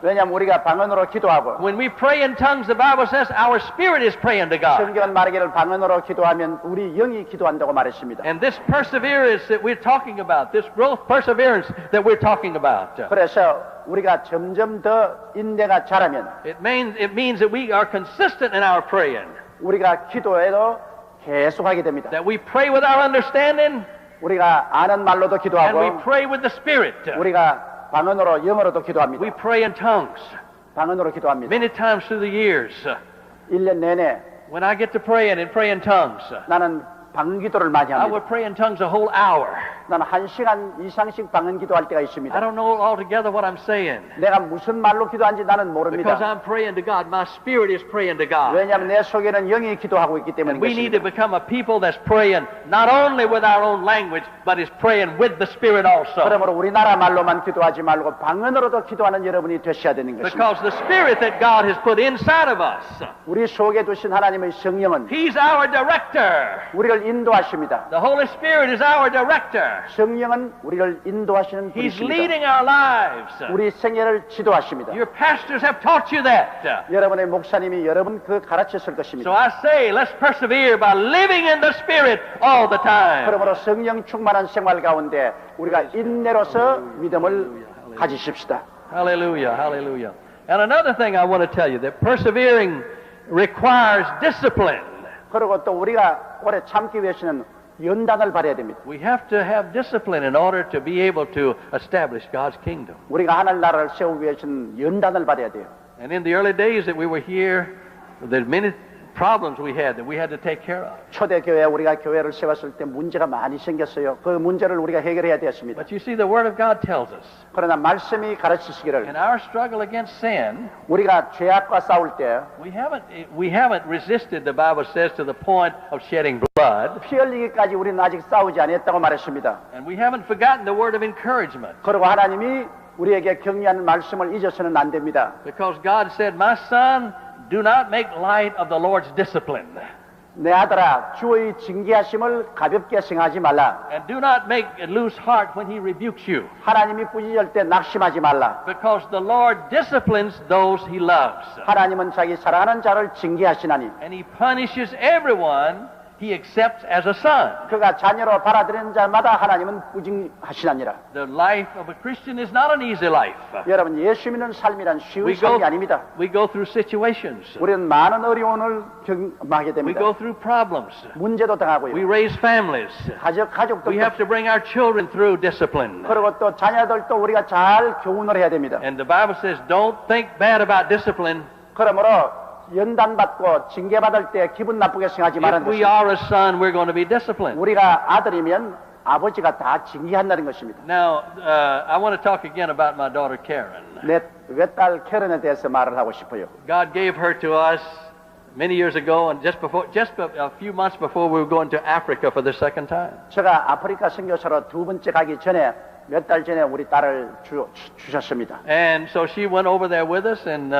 S5: 왜냐하면 우리가 방언으로 기도하고
S7: When we pray in tongues, the Bible says our spirit is praying to God.
S5: 성경은 말하기를 방언으로 기도하면 우리 영이 기도한다고 말했습니다.
S7: And this perseverance that we're talking about, this growth perseverance that we're talking about,
S5: 그래서 우리가 점점 더 인내가 자라면
S7: it means that we are consistent in our praying.
S5: 우리가 기도에도 계속하게 됩니다.
S7: That we pray with our understanding
S5: 우리가 아는 말로도
S7: and we
S5: 기도하고
S7: pray with the Spirit.
S5: 우리가 방언으로 영어로도 기도합니다.
S7: We pray in tongues
S5: 방언으로 기도합니다.
S7: many times through the years.
S5: 1년 내내
S7: When I get to praying and pray in tongues,
S5: 나는 방언 기도를 많이
S7: I
S5: 합니다.
S7: would pray in tongues a whole hour.
S5: 나는 1시간 이상씩 방언 기도할 때가
S7: I
S5: 있습니다.
S7: don't know altogether what I'm saying.
S5: 내가 무슨 말로 기도하는지 나는
S7: Because
S5: 모릅니다.
S7: I'm praying to God. My spirit is praying to God.
S5: 왜냐하면 내 속에는 영이 기도하고 있기 때문인
S7: We need to
S5: 것입니다.
S7: become a people that's praying not only with our own language, but is praying with the Spirit also.
S5: 그러므로 우리나라 말로만 기도하지 말고 방언으로도 기도하는 여러분이 되셔야 되는 것입니다.
S7: Because the Spirit that God has put inside of us,
S5: 우리 속에 두신 하나님의 성령은
S7: He's our director.
S5: 우리를 인도하십니다.
S7: The Holy Spirit is our director.
S5: 성령은 우리를 인도하시는
S7: He's
S5: 분이십니다.
S7: leading our lives.
S5: 우리 생애를 지도하십니다.
S7: Your pastors have taught you that.
S5: 여러분의 목사님이 여러분 그 가르쳤을
S7: So
S5: 것입니다.
S7: I say, let's persevere by living in the Spirit all the time.
S5: 그러므로 성령 충만한 생활 가운데 우리가 인내로서 믿음을 가지십시다.
S7: Hallelujah, hallelujah. And another thing I want to tell you, that persevering requires discipline.
S5: 그리고 또 우리가 오래 참기 위해서는 연단을 발해야 됩니다.
S7: We have to have discipline in order to be able to establish God's kingdom.
S5: 우리가 하늘 나라를 세우기 위해서는 연단을 발해야 돼요.
S7: And in the early days that we were here, there's many problems we had that we had to take care of.
S5: 초대교회 우리가 교회를 세웠을 때 문제가 많이 생겼어요. 그 문제를 우리가 해결해야 되었습니다.
S7: But you see, the Word of God tells us,
S5: 그러나 말씀이 가르치시기를
S7: in our struggle against sin,
S5: 우리가 죄악과 싸울 때
S7: we haven't resisted, the Bible says, to the point of shedding blood.
S5: 피 흘리기까지 우리는 아직 싸우지 않았다고 말했습니다.
S7: And we haven't forgotten the word of encouragement.
S5: 그리고 하나님이 우리에게 격려하는 말씀을 잊어서는 안 됩니다.
S7: Because God said, my son, do not make light of the Lord's discipline.
S5: 내 아들아, 주의 징계하심을 가볍게 생각하지 말라.
S7: And do not lose heart when he rebukes you.
S5: 하나님이 꾸짖을 때 낙심하지 말라.
S7: Because the Lord disciplines those he loves.
S5: 하나님은 자기 사랑하는 자를 징계하시나니
S7: And he punishes everyone he accepts as a son.
S5: 그가 자녀로 받아들이는 자마다 하나님은 꾸징하시나니라.
S7: The life of a Christian is not an easy life.
S5: 여러분, 예수 믿는 삶이란 쉬운 삶이 아닙니다.
S7: We go through situations.
S5: 우리는 많은 어려움을 경험하게
S7: We
S5: 됩니다.
S7: go through problems.
S5: 문제도
S7: We
S5: 당하고요.
S7: raise families.
S5: 가족도
S7: We have to bring our children through discipline.
S5: 그리고 또 자녀들도 우리가 잘 교훈을 해야 됩니다.
S7: And the Bible says, don't think bad about discipline.
S5: 그러므로 연단받고 징계받을 때 기분 나쁘게 생각하지 말라는
S7: If we
S5: 것입니다.
S7: are a son, we're going to be disciplined.
S5: 우리가 아들이면 아버지가 다 징계한다는 것입니다.
S7: Now, I want to talk again about my daughter Karen.
S5: 내 외딸 캐런에 대해서 말을 하고 싶어요.
S7: God gave her to us many years ago, and just a few months before we were going to Africa for the second time.
S5: 제가 아프리카 선교사로 두 번째 가기 전에 몇 달 전에 우리 딸을 주셨습니다.
S7: And so she went over there with us, and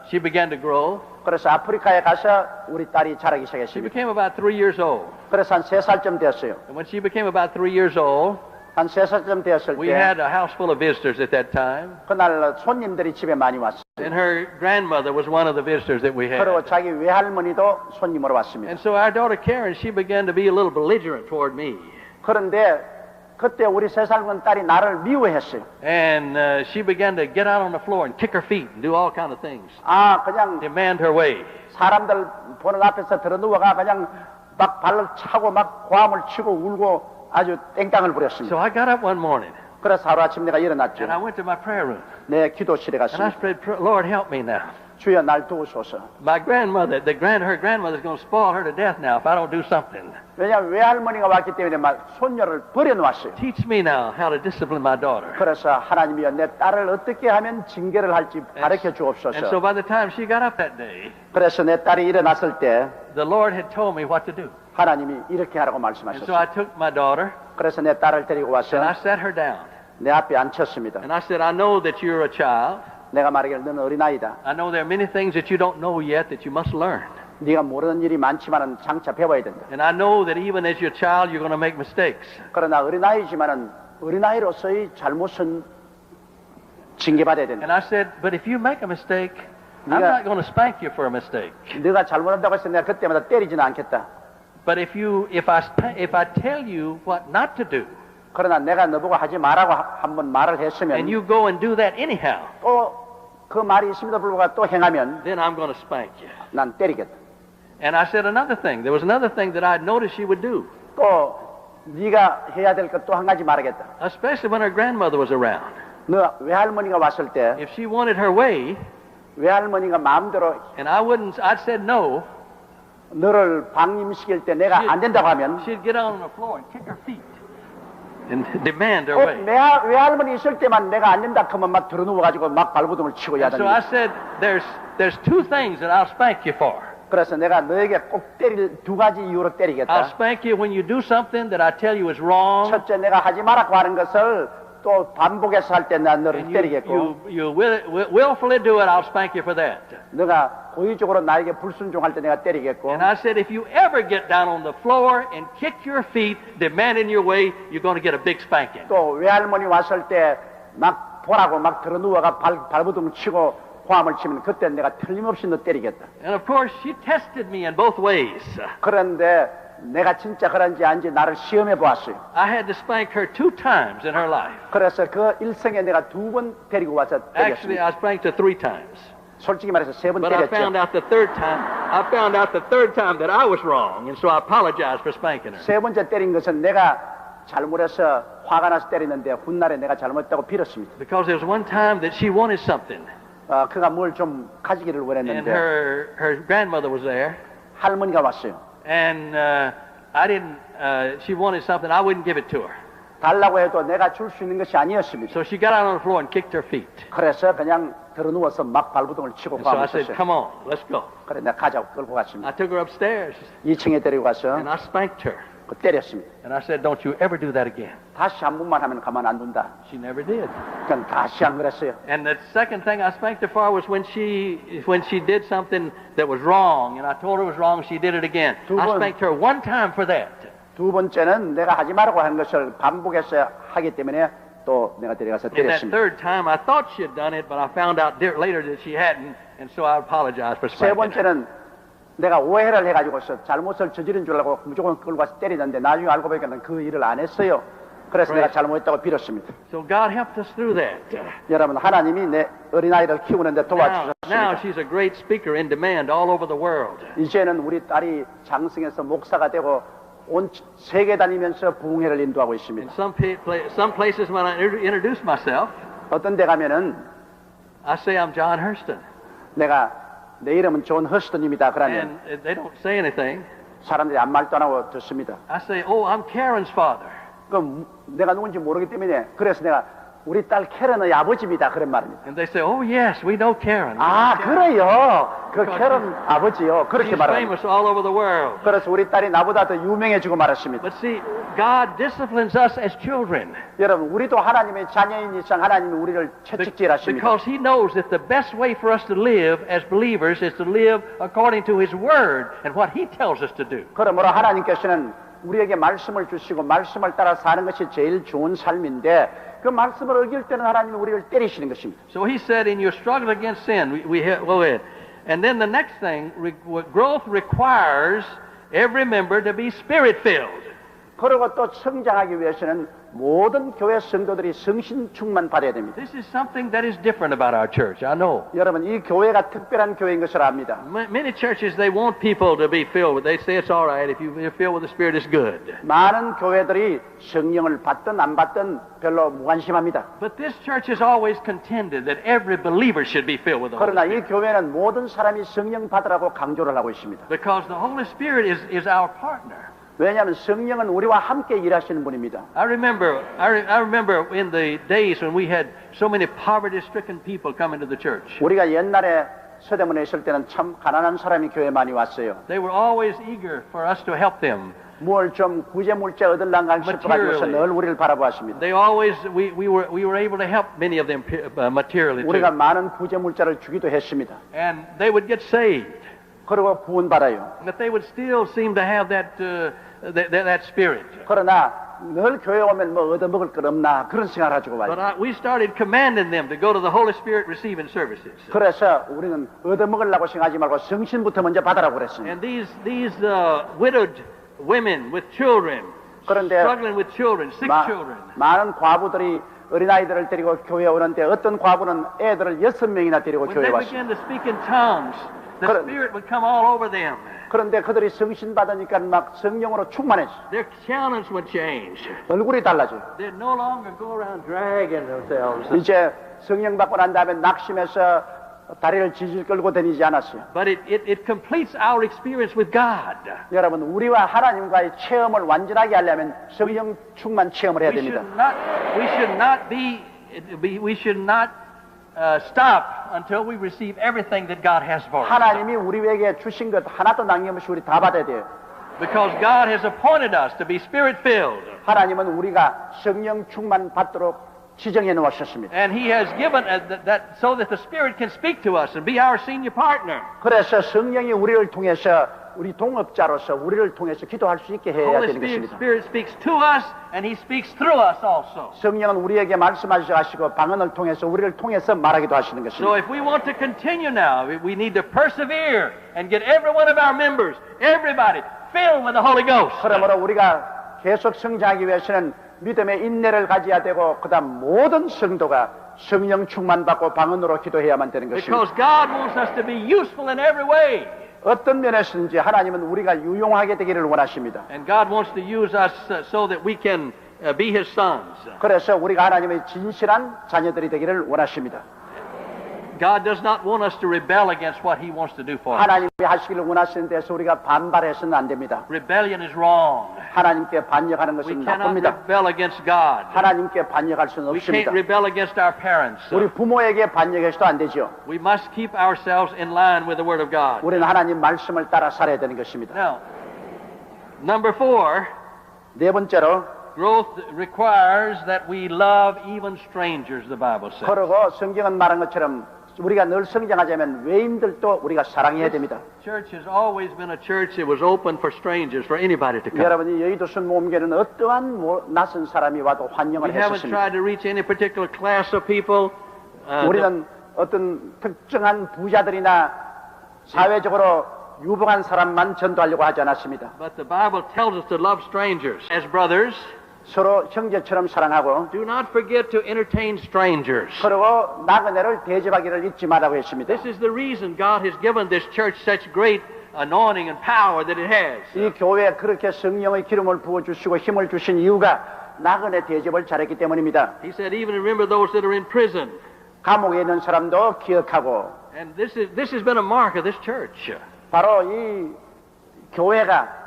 S7: she began to grow.
S5: 그래서 아프리카에 가서 우리 딸이 자라기
S7: She
S5: 시작했습니다.
S7: became about 3 years old.
S5: 그래서 한 3살쯤 되었어요.
S7: And when she became about 3 years old,
S5: 한 3살쯤 되었을
S7: we
S5: 때
S7: had a house full of visitors at that time.
S5: 그날 손님들이 집에 많이 왔어요.
S7: And her grandmother was one of the visitors that we had.
S5: 그리고 자기 외할머니도 손님으로 왔습니다.
S7: And so our daughter Karen, she began to be a little belligerent toward me.
S5: 그런데 그때 우리 3살 먹은 딸이 나를 미워했어요.
S7: And she began to get out on the floor and kick her feet and do all kind of things.
S5: 그냥
S7: Demand her way.
S5: 사람들 보는 앞에서 들어 누워가 그냥 막 발을 차고 막 고함을 치고 울고 아주 땡땅을 부렸습니다.
S7: So I got up one morning
S5: 그래서 하루아침 내가 일어났죠.
S7: and I went to my prayer room.
S5: 내 기도실에
S7: And I
S5: 갔습니다.
S7: prayed, Lord, help me now.
S5: 주여 날 도우소서.
S7: My grandmother, her grandmother's going to spoil her to death now if I don't do something.
S5: 왜냐하면 외할머니가 왔기 때문에 막 손녀를 버려놓았어요.
S7: Teach me now how to discipline my daughter.
S5: 그래서 하나님이여 내 딸을 어떻게 하면 징계를 할지 가르쳐
S7: And so
S5: 주옵소서.
S7: by the time she got up that day,
S5: 그래서 내 딸이 일어났을 때
S7: the Lord had told me what to do.
S5: 하나님이 이렇게 하라고
S7: And so
S5: 말씀하셨어요.
S7: I took my daughter
S5: 그래서 내 딸을 데리고 와서
S7: and I sat her down.
S5: 내 앞에 앉혔습니다.
S7: And I said, I know that you're a child.
S5: 내가 말하기를 너는 어린아이다.
S7: I know there are many things that you don't know yet that you must learn.
S5: 네가 모르는 일이 많지만은 장차 배워야 된다.
S7: And I know that even as your child, you're going to make mistakes.
S5: 그러나 어린아이지만은 어린아이로서의 잘못은 징계받아야 된다.
S7: And I said, but if you make a mistake, I'm not going to spank you for a mistake.
S5: 네가 잘못한다고 해서 내가 그때마다 때리지는 않겠다.
S7: But if I tell you what not to do,
S5: 그러나 내가 너보고 하지 말라고 한번 말을
S7: and
S5: 했으면
S7: you go and do that anyhow,
S5: 또 그 말이 있음에도 불구하고 또 행하면
S7: then I'm going to spank you.
S5: 난 때리겠다.
S7: And I said another thing. There was another thing that I noticed she would do,
S5: 또 네가 해야 될 것 또 한 가지 말하겠다.
S7: especially when her grandmother was around.
S5: 너 외할머니가 왔을 때
S7: If she wanted her way,
S5: 외할머니가 마음대로
S7: and I said no,
S5: 너를 방임시킬 때 내가 안 된다고 하면
S7: she'd get on the floor and kick her feet and demand her
S5: 꼭
S7: way.
S5: 외할머니 있을 때만 내가 안 된다 하면 막 들어누워가지고 막 발버둥을 치고
S7: And so I
S5: 야단이.
S7: said, there's two things that I'll spank you for.
S5: 그래서 내가 너에게 꼭 때릴 두 가지 이유로
S7: I'll
S5: 때리겠다.
S7: spank you when you do something that I tell you is wrong.
S5: 첫째, 내가 하지 말라고 하는 것을 또 반복해서 할 때 난 너를
S7: And
S5: 때리겠고,
S7: you willfully do it, I'll spank you for that.
S5: 너가 고의적으로 나에게 불순종할 때 내가 때리겠고,
S7: And I said, if you ever get down on the floor and kick your feet, demanding your way, you're going to get a big spanking.
S5: 또 외할머니 왔을 때 막 보라고 막 들어누워가 발버둥 치고 호함을 치면 그때 내가 틀림없이 너 때리겠다.
S7: And of course, she tested me in both ways.
S5: 그런데 내가 진짜 그런지 아닌지 나를 시험해 보았어요.
S7: I had to spank her 2 times in her life.
S5: 그래서 그 일생에 내가 2번 데리고 와서
S7: Actually,
S5: 때렸습니다.
S7: I spanked her 3 times.
S5: 솔직히 말해서 3번
S7: But I found
S5: 때렸죠.
S7: out the third time that I was wrong, and so I apologized for spanking her.
S5: 세 번째 때린 것은 내가 잘못해서 화가 나서 때리는데 훗날에 내가 잘못했다고 빌었습니다.
S7: Because there was one time that she wanted something,
S5: 그가 뭘 좀 가지기를
S7: and
S5: 원했는데
S7: her grandmother was there,
S5: 할머니가 왔어요.
S7: And I didn't. She wanted something. I wouldn't give it to her.
S5: 달라고 해도 내가 줄 수 있는 것이 아니었습니다.
S7: So she got out on the floor and kicked her feet.
S5: 그래서 그냥 들어 누워서 막 발부동을 치고
S7: And so I said,
S5: 가면서
S7: "Come on, let's go."
S5: 그래 내가 가자고 끌고
S7: I
S5: 갔습니다.
S7: took her upstairs
S5: 2층에 데리고 가서
S7: and I spanked her.
S5: 그 때렸습니다.
S7: And I said, "Don't you ever do that again."
S5: 다시 한 번만 하면 가만 안 둔다.
S7: She never did.
S5: 그냥 다시 안 그랬어요.
S7: And the second thing I spanked her for was when she did something that was wrong, and I told her it was wrong. She did it again. I spanked her one time for that.
S5: 두 번째는 내가 하지 말라고 한 것을 반복해서 하기 때문에 또 내가 데려가서
S7: And that
S5: 때렸습니다.
S7: third time, I thought she had done it, but I found out later that she hadn't, and so I apologized for
S5: 세
S7: spanking her.
S5: 번째는 내가 오해를 해가지고서 잘못을 저지른 줄 알고 무조건 끌고 가서 때리는데 나중에 알고 보니까 그 일을 안 했어요. 그래서 내가 잘못했다고 빌었습니다.
S7: So God helped us through that.
S5: 여러분 하나님이 내 어린아이를 키우는데
S7: Now
S5: 도와주셨습니다.
S7: she's a great speaker in demand all over the world.
S5: 이제는 우리 딸이 장성에서 목사가 되고 온 세계 다니면서 부흥회를 인도하고
S7: In
S5: 있습니다.
S7: some places when I introduce myself,
S5: 어떤 데 가면은
S7: I say I'm John Hurston,
S5: 내가 내 이름은 존 허스턴입니다. 그러면
S7: and they don't say anything.
S5: 사람들이 아무 말도 안 하고 듣습니다.
S7: I say, "Oh, I'm Karen's father."
S5: 그럼 내가 누군지 모르기 때문에 그래서 내가 우리 딸 캐런의 아버지입니다. 그런 말입니다.
S7: And they say, "Oh, yes, we know Karen."
S5: 아 그래요. 그 캐런 아버지요. 그렇게
S7: She's
S5: 말합니다.
S7: famous all over the world.
S5: 그래서 우리 딸이 나보다 더 유명해지고 말았습니다.
S7: But see, God disciplines us as children
S5: 여러분 우리도 하나님의 자녀인 이상 하나님이 우리를 채찍질하십니다.
S7: because He knows that the best way for us to live as believers is to live according to His Word and what He tells us to do.
S5: 그러므로 하나님께서는 우리에게 말씀을 주시고 말씀을 따라 사는 것이 제일 좋은 삶인데 그 말씀을 어길 때는 하나님이 우리를 때리시는 것입니다.
S7: So He said, in your struggle against sin, go ahead. And then the next thing, growth requires every member to be Spirit-filled.
S5: 그리고 또 성장하기 위해서는 모든 교회 성도들이 성신 충만 받아야 됩니다.
S7: This is something that is different about our church, I know.
S5: 여러분 이 교회가 특별한 교회인 것을 압니다.
S7: Many churches, they want people to be filled with. They say it's all right if you're filled with the Spirit, it's good.
S5: 많은 교회들이 성령을 받든 안 받든 별로 무관심합니다.
S7: But this church has always contended that every believer should be filled with the Holy
S5: 그러나 이
S7: Spirit.
S5: 교회는 모든 사람이 성령 받으라고 강조를 하고 있습니다.
S7: Because the Holy Spirit is our partner.
S5: 왜냐하면 성령은 우리와 함께 일하시는 분입니다.
S7: I remember in the days when we had so many poverty-stricken people come into the church.
S5: 우리가 옛날에 서대문에 있을 때는 참 가난한 사람이 교회에 많이 왔어요.
S7: They were always eager for us to help them.
S5: 뭘 좀 구제물자 얻을랑가 싶어가지고서 늘 우리를 바라보았습니다.
S7: They always we were able to help many of them materially
S5: 우리가
S7: too.
S5: 많은 구제물자를 주기도 했습니다.
S7: And they would get saved,
S5: 그리고 구원받아요.
S7: but they would still seem to have that spirit.
S5: 그러나 늘 교회 오면 뭐 얻어먹을 것 없나 그런 생각을 가지고
S7: But
S5: 와요.
S7: we started commanding them to go to the Holy Spirit receiving services.
S5: 그래서 우리는 얻어먹으려고 생각하지 말고 성신부터 먼저 받으라고 그랬습니다.
S7: And these widowed women with children,
S5: 그런데
S7: struggling with children, sick children.
S5: 많은 과부들이 어린아이들을 데리고 교회에 오는데 어떤 과부는 애들을 6명이나 데리고
S7: When
S5: 교회에
S7: they
S5: 왔습니다.
S7: began to speak in tongues, the
S5: 그런-
S7: Spirit would come all over them.
S5: 그런데 그들이 성신 받으니까 막 성령으로 충만했어요.
S7: Their countenance would change.
S5: 얼굴이 달라져요.
S7: They'd no longer go around dragging themselves.
S5: 이제 성령 받고 난 다음에 낙심해서 다리를 질질 끌고 다니지 않았어요.
S7: But it completes our experience with God.
S5: 여러분 우리와 하나님과의 체험을 완전하게 하려면 성령 충만 체험을 해야
S7: We
S5: 됩니다.
S7: should not stop until we receive everything that God has for us.
S5: 하나님이 우리에게 주신 것 하나도 남김없이 우리 다 받아야 돼요.
S7: Because God has appointed us to be Spirit-filled.
S5: 하나님은 우리가 성령 충만 받도록 지정해 놓으셨습니다.
S7: And He has given that so that the Spirit can speak to us and be our senior partner.
S5: 그래서 성령이 우리를 통해서 우리 동업자로서 우리를 통해서 기도할 수 있게 해야
S7: Holy
S5: 되는 것입니다.
S7: Spirit speaks to us and He speaks through us also.
S5: 성령은 우리에게 말씀하시고 방언을 통해서 우리를 통해서 말하기도 하시는
S7: So
S5: 것입니다.
S7: if we want to continue now, we need to persevere and get every one of our members, everybody, filled with the Holy Ghost.
S5: 그러므로 우리가 계속 성장하기 위해서는 믿음의 인내를 가져야 되고 그다음 모든 성도가 성령 충만받고 방언으로 기도해야만 되는 것입니다.
S7: Because God wants us to be useful in every way.
S5: 어떤 면에서든지 하나님은 우리가 유용하게 되기를 원하십니다.
S7: And God wants to use us so that we can be His sons.
S5: 그래서 우리가 하나님의 진실한 자녀들이 되기를 원하십니다.
S7: God does not want us to rebel against what He wants to do for us.
S5: 하나님이 하시기를 원하시는 데서 우리가 반발해서는 안 됩니다.
S7: Rebellion is wrong.
S5: 하나님께 반역하는
S7: We
S5: 것은
S7: cannot
S5: 나쁩니다.
S7: rebel against God.
S5: 하나님께 반역할 수는
S7: We can't
S5: 없습니다.
S7: rebel against our parents.
S5: 우리 부모에게 반역해서도 안 되죠.
S7: We must keep ourselves in line with the Word of God.
S5: 우리는 하나님 말씀을 따라 살아야 되는 것입니다.
S7: Now, number 4,
S5: 네 번째로
S7: growth requires that we love even strangers, the Bible says.
S5: 그러고 성경은 말한 것처럼 우리가 늘 성장하자면 외인들도 우리가 사랑해야 됩니다.
S7: Church has always been a church that was open for strangers, for anybody to come.
S5: 여러분이 여의도 순모음교는 어떠한 낯선 사람이 와도
S7: We
S5: 환영을
S7: haven't
S5: 했었습니다.
S7: tried to reach any particular class of people.
S5: 우리는 어떤 특정한 부자들이나 사회적으로 유복한 사람만 전도하려고 하지 않았습니다.
S7: But the Bible tells us to love strangers as brothers.
S5: 서로 형제처럼 사랑하고
S7: Do not forget to entertain strangers.
S5: 그리고 나그네를 대접하기를 잊지 말라고 했습니다.
S7: This is the reason God has given this church such great anointing and power that it has.
S5: 이 교회에 그렇게 성령의 기름을 부어주시고 힘을 주신 이유가 나그네 대접을 잘했기 때문입니다.
S7: He said, even remember those that are in prison.
S5: 감옥에 있는 사람도 기억하고
S7: And this has been a mark of this church.
S5: 바로 이 교회가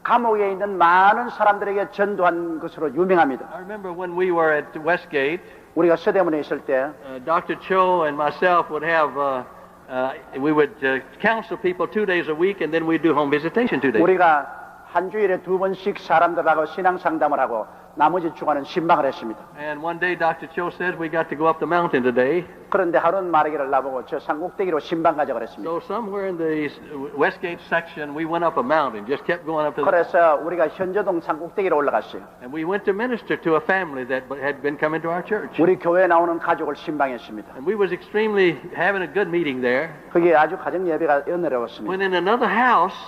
S5: 감옥에 있는 많은 사람들에게 전도한 것으로 유명합니다.
S7: I remember when we were at Westgate,
S5: 우리가 서대문에 있을 때
S7: Dr. Cho and myself would have, we would counsel people 2 days a week, and then we'd do home visitation 2 days.
S5: 우리가 한 주일에 2번씩 사람들하고 신앙 상담을 하고 나머지 주간은 신방을 했습니다.
S7: And one day Dr. Cho said we got to go up the mountain today.
S5: 그런데 하루는 말하기를 나보고 저 산꼭대기로 신방 가자 그랬습니다.
S7: So somewhere in the Westgate section, we went up a mountain, just kept going up to the...
S5: 그래서 우리가 현저동 산꼭대기로 올라갔어요.
S7: And we went to minister to a family that had been coming to our church.
S5: 우리 교회에 나오는 가족을 신방했습니다.
S7: And we was extremely having a good meeting there.
S5: 그게 아주 가정 예배가 은혜로웠습니다.
S7: When in another house,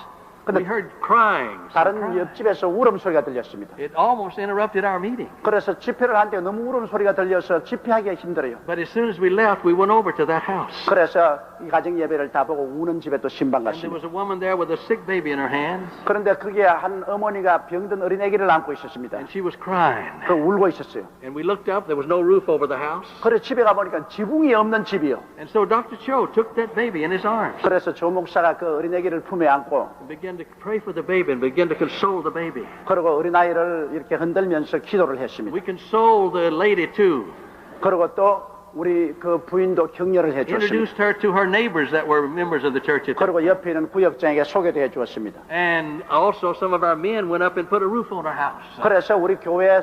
S7: we heard crying.
S5: 다른 옆집에서 울음소리가 들렸습니다.
S7: It almost interrupted our meeting.
S5: 그래서 집회를 하는데 너무 울음소리가 들려서 집회하기가 힘들어요.
S7: But as soon as we left, we went over to that house.
S5: 그래서 이 가정 예배를 다 보고 우는 집에 또 신방
S7: And there
S5: 갔습니다.
S7: was a woman there with a sick baby in her hands,
S5: 그런데 그게 한 어머니가 병든 어린애기를 안고 있었습니다.
S7: and she was crying.
S5: 그 울고 있었어요.
S7: And we looked up, there was no roof over the house.
S5: 그래서 집에 가보니까 지붕이 없는 집이요.
S7: And so Dr. Cho took that baby in his arms
S5: 그래서 조 목사가 그 어린애기를 품에 안고
S7: and began to pray for the baby and began to console the baby.
S5: 그리고 어린아이를 이렇게 흔들면서 기도를 했습니다.
S7: We consoled the lady too.
S5: 그리고 또 우리 그 부인도 격려를 해주었습니다.
S7: Introduced her to her neighbors that were members of the church at that time.
S5: 그리고 옆에 있는 구역장에게 소개도 해주었습니다.
S7: And also some of our men went up and put a roof on our house.
S5: 그래서 우리 교회